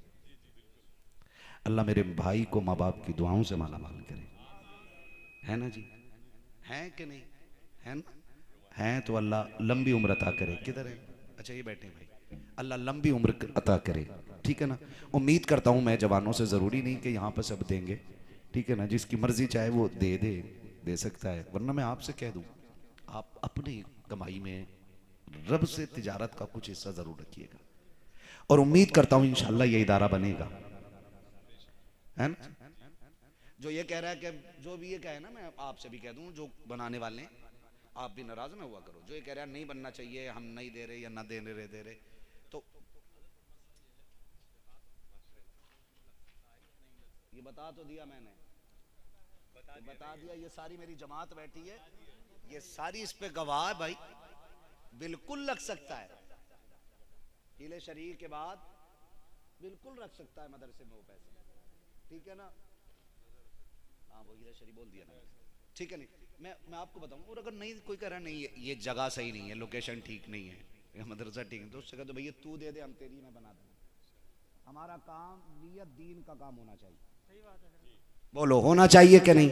अल्लाह मेरे भाई को माँ बाप की दुआओं से माला माल करे, है ना जी, है कि नहीं, है ना, है तो अल्लाह लंबी उम्र अता करे। किधर है, अच्छा ये बैठे भाई, अल्लाह लंबी उम्र अता करे, ठीक है ना। उम्मीद करता हूँ मैं जवानों से, ज़रूरी नहीं कि यहाँ पर सब देंगे, ठीक है ना, जिसकी मर्जी चाहे वो दे सकता है, वरना मैं आपसे कह दूँ आप अपनी कमाई में रब से तिजारत का कुछ हिस्सा ज़रूर रखिएगा, और उम्मीद करता हूँ इंशाल्लाह ये इदारा बनेगा, है ना। जो ये कह रहा है कि जो भी ये कहे ना, मैं आपसे भी कह दूं, जो बनाने वाले हैं आप भी नाराज ना हुआ करो, जो ये कह रहा है नहीं बनना चाहिए, हम नहीं दे रहे या ना दे रहे, तो ये बता तो दिया मैंने, बता दिया, ये सारी मेरी जमात बैठी है, ये सारी इस पे गवाह है भाई, बिल्कुल लग सकता है, हीले शरीर के बाद बिल्कुल रख सकता है मदरसे में वो पैसे, ठीक है ना। हाँ वो हीरा शरीफ बोल दिया ना, ठीक है। नहीं मैं आपको बताऊं, और अगर नहीं कोई कह रहा नहीं ये जगह सही नहीं है, लोकेशन ठीक नहीं है, मदरसा ठीक है, तो उससे कह दो भैया तू दे दे, हम तेरी में बना देंगे। हमारा काम नियत दीन का काम होना चाहिए, सही बात है, बोलो होना चाहिए कि नहीं,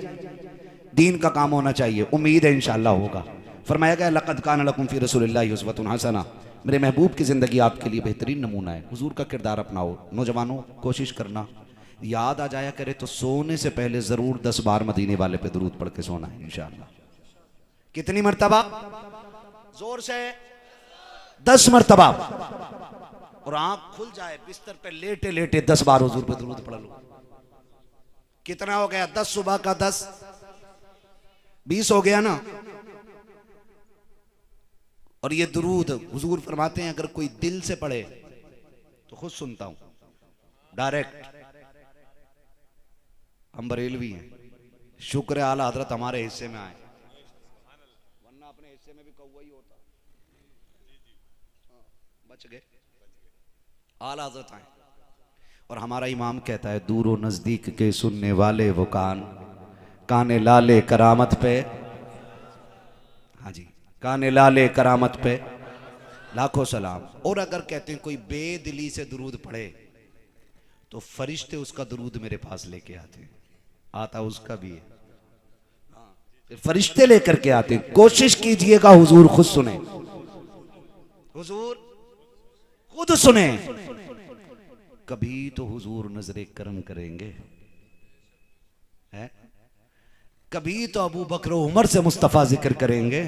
दीन का काम होना चाहिए, उम्मीद है इंशाअल्लाह होगा। फरमाया गया लक़द कान लकुम फ़ी रसूलिल्लाहि उस्वतुन हसना, मेरे महबूब की ज़िंदगी आपके लिए बेहतरीन नमूना है, हुजूर का किरदार अपनाओ। नौजवानों कोशिश करना, याद आ जाया करे तो सोने से पहले ज़रूर 10 बार मदीने वाले पे दुरूद पढ़ के सोना है इंशाअल्लाह। कितनी मरतबा, जोर से 10 मरतबा, और आंख खुल जाए बिस्तर पे लेटे लेटे 10 बार हुजूर पे दुरूद पढ़ लो। कितना हो गया, 10 सुबह का 10 20 हो गया ना। और ये दुरूद हुजूर फरमाते हैं अगर कोई दिल से पढ़े तो खुद सुनता हूं डायरेक्ट। हम बरेलवी हैं, शुक्र है आला हजरत हमारे हिस्से में आए, वरना अपने हिस्से में भी कौवा ही होता। बच गए, आला हजरत आए। और हमारा इमाम कहता है दूर व नजदीक के सुनने वाले वो काने लाले करामत पे, हाँ जी, काने लाले करामत पे लाखों सलाम। और अगर कहते हैं कोई बेदिली से दुरूद पढ़े तो फरिश्ते उसका दुरूद मेरे पास लेके आते हैं, आता उसका भी है, फिर फरिश्ते लेकर के आते हैं। कोशिश कीजिएगा हुजूर खुद सुने, हुजूर खुद सुने, कभी तो हुजूर नजरे करम करेंगे, है कभी तो अबू बकर उमर से मुस्तफा जिक्र करेंगे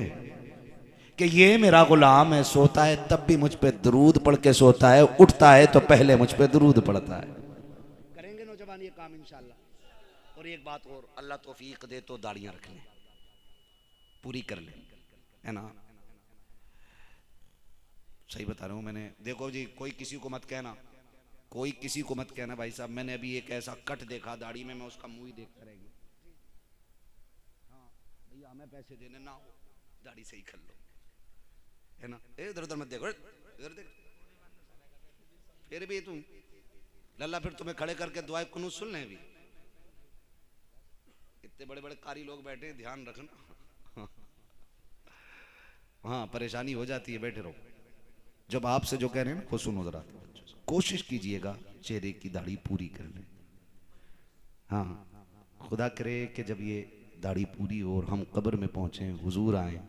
कि ये मेरा गुलाम है, सोता है तब भी मुझ पे दुरूद पढ़ के सोता है, उठता है तो पहले मुझ पे दुरूद पढ़ता है। करेंगे नौजवान ये काम इंशाअल्लाह। और एक बात और, अल्लाह तौफीक दे तो दाढ़ियां रख लें, पूरी कर लें, है ना, सही बता रहा हूं मैंने। देखो जी, कोई किसी को मत कहना, कोई किसी को मत कहना भाई साहब मैंने अभी एक ऐसा कट देखा दाढ़ी में, मैं उसका मुंह ही देखता रहेगी। हाँ भैया हमें पैसे देने ना हो, दाढ़ी सही कर लो, है ना, इधर उधर मत देखो, इधर देख, फिर भी तुम लल्ला, फिर तुम्हें खड़े करके दुआए कुनूत सुन लें भी, इतने बड़े बड़े कारी लोग बैठे, ध्यान रखना। हाँ परेशानी हो जाती है, बैठे रहो। जब आपसे जो कह रहे हैं ना वो सुनो जरा, कोशिश कीजिएगा चेहरे की दाढ़ी पूरी कर लें। हाँ खुदा करे कि जब ये दाढ़ी पूरी हो और हम कब्र में पहुंचे, हुजूर आए,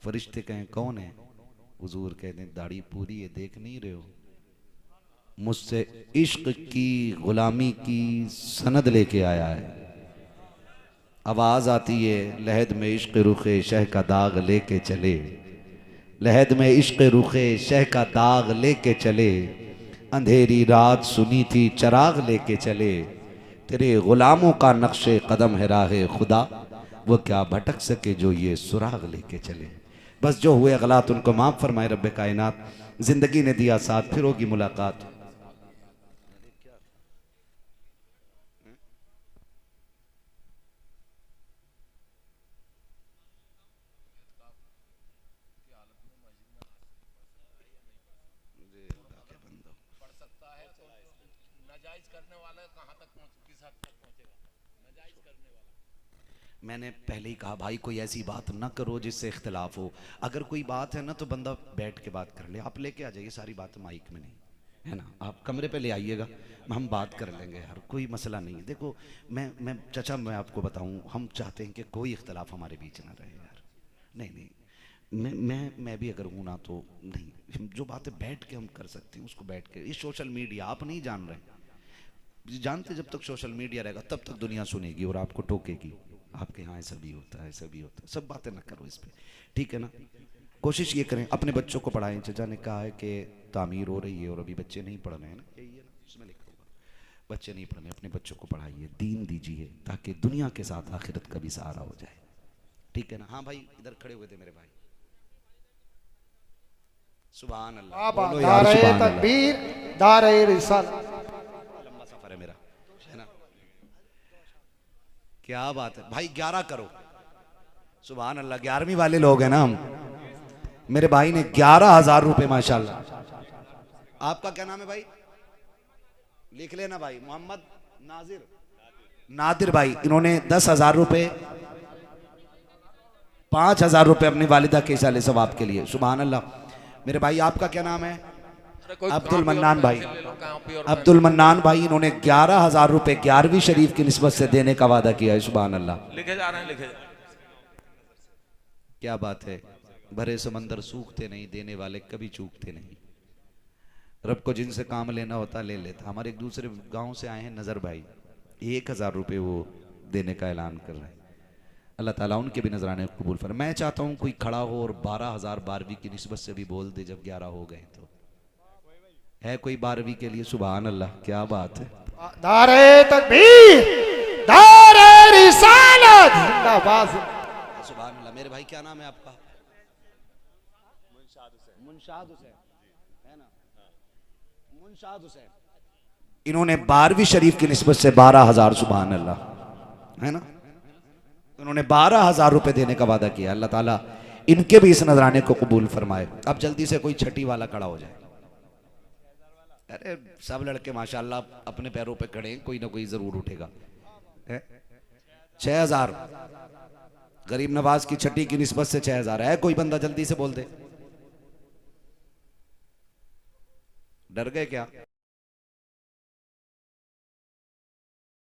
फरिश्ते कहें कौन है, हुजूर कहते हैं दाढ़ी पूरी है, देख नहीं रहे हो, मुझसे इश्क की गुलामी की सनद लेके आया है। आवाज आती है लहद में इश्क रुखे शह का दाग लेके चले, लहद में इश्क रुखे शह का दाग लेके चले, अंधेरी रात सुनी थी चराग लेके चले, तेरे गुलामों का नक्शे कदम है राहे खुदा, वो क्या भटक सके जो ये सुराग लेके चले। बस जो हुए गलत उनको माफ फरमाए रब्बे कायनात, जिंदगी ने दिया साथ, फिर होगी मुलाकात। मैंने पहले ही कहा भाई कोई ऐसी बात ना करो जिससे इख्तिलाफ हो। अगर कोई बात है ना तो बंदा बैठ के बात कर ले। आप लेके आ जाइए, सारी बात माइक में नहीं है ना, आप कमरे पे ले आइएगा, हम बात कर लेंगे यार, कोई मसला नहीं। देखो मैं चाचा मैं आपको बताऊं, हम चाहते हैं कि कोई इख्तिलाफ हमारे बीच ना रहे यार। नहीं नहीं, मैं भी अगर हूँ ना तो नहीं, जो बातें बैठ के हम कर सकते हैं उसको बैठ के। ये सोशल मीडिया आप नहीं जान रहे, जानते जब तक सोशल मीडिया रहेगा तब तक दुनिया सुनेगी और आपको टोकेगी, आपके यहाँ ऐसा भी होता है, ऐसा भी होता है। सब बातें ना करो इस पे, ठीक है ना। कोशिश ये करें अपने बच्चों को पढ़ाएं। चचा ने कहा है कि तामीर हो रही है और अभी बच्चे नहीं पढ़ रहे हैं ना, यही है ना, उसमें लिखा होगा बच्चे नहीं पढ़ रहे। अपने बच्चों को पढ़ाइए, दीन दीजिए, ताकि दुनिया के साथ आखिरत का भी सहारा हो जाए, ठीक है ना। हाँ भाई इधर खड़े हुए थे मेरे भाई, सुभान अल्लाह, बोलो यार सुभान अल्लाह। तकबीर, दारे रिसालत। लंबा सफर है मेरा, है ना। क्या बात है भाई, 11 करो, सुभान अल्लाह। 11वीं वाले लोग हैं ना हम। मेरे भाई ने 11,000 रुपए माशाल्लाह। आपका क्या नाम है भाई, लिख लेना भाई, मोहम्मद नादिर भाई। इन्होंने 10,000 रुपए, 5,000 रुपए अपनी वालिदा के इसाले सवाब के लिए, सुभान अल्लाह। मेरे भाई आपका क्या नाम है, अब्दुल मन्नान भाई। अब्दुल मन्नान भाई इन्होंने 11,000 रुपए 11वीं शरीफ की निस्बत से देने का वादा किया है, सुभान अल्लाह। लिखे जा रहे हैं, लिखे। क्या बात है, भरे समंदर सूखते नहीं, देने वाले कभी चूकते नहीं। रब को जिनसे काम लेना होता ले लेता। हमारे एक दूसरे गांव से आए हैं नजर भाई, 1,000 रुपए वो देने का ऐलान कर रहे हैं। अल्लाह ताला उनके भी नजराने कबूल फरमाए। मैं चाहता हूँ कोई खड़ा हो और 12,000 12वीं की निस्बत से भी बोल दे जब 11 हो गए तो। है कोई 12वीं के लिए, सुभान अल्लाह, क्या बात है। दारे तकबीर, दारे रिसालत, जिंदाबाद। सुभान अल्लाह। मेरे भाई क्या नाम है आपका, मुनशाद हुसैन, है ना, मुनशाद हुसैन। इन्होंने 12वीं शरीफ की निस्बत से 12,000, सुभान अल्लाह, है ना। उन्होंने 12,000 रुपए देने का वादा किया। अल्लाह ताला इनके भी इस नजराने को कबूल फरमाए। अब जल्दी से कोई छठी वाला खड़ा हो जाए। अरे सब लड़के माशाल्लाह अपने पैरों पे खड़े हैं, कोई ना कोई जरूर उठेगा। 6,000 गरीब नवाज की छठी की निस्बत से 6,000 है। कोई बंदा जल्दी से बोल दे। डर गए क्या?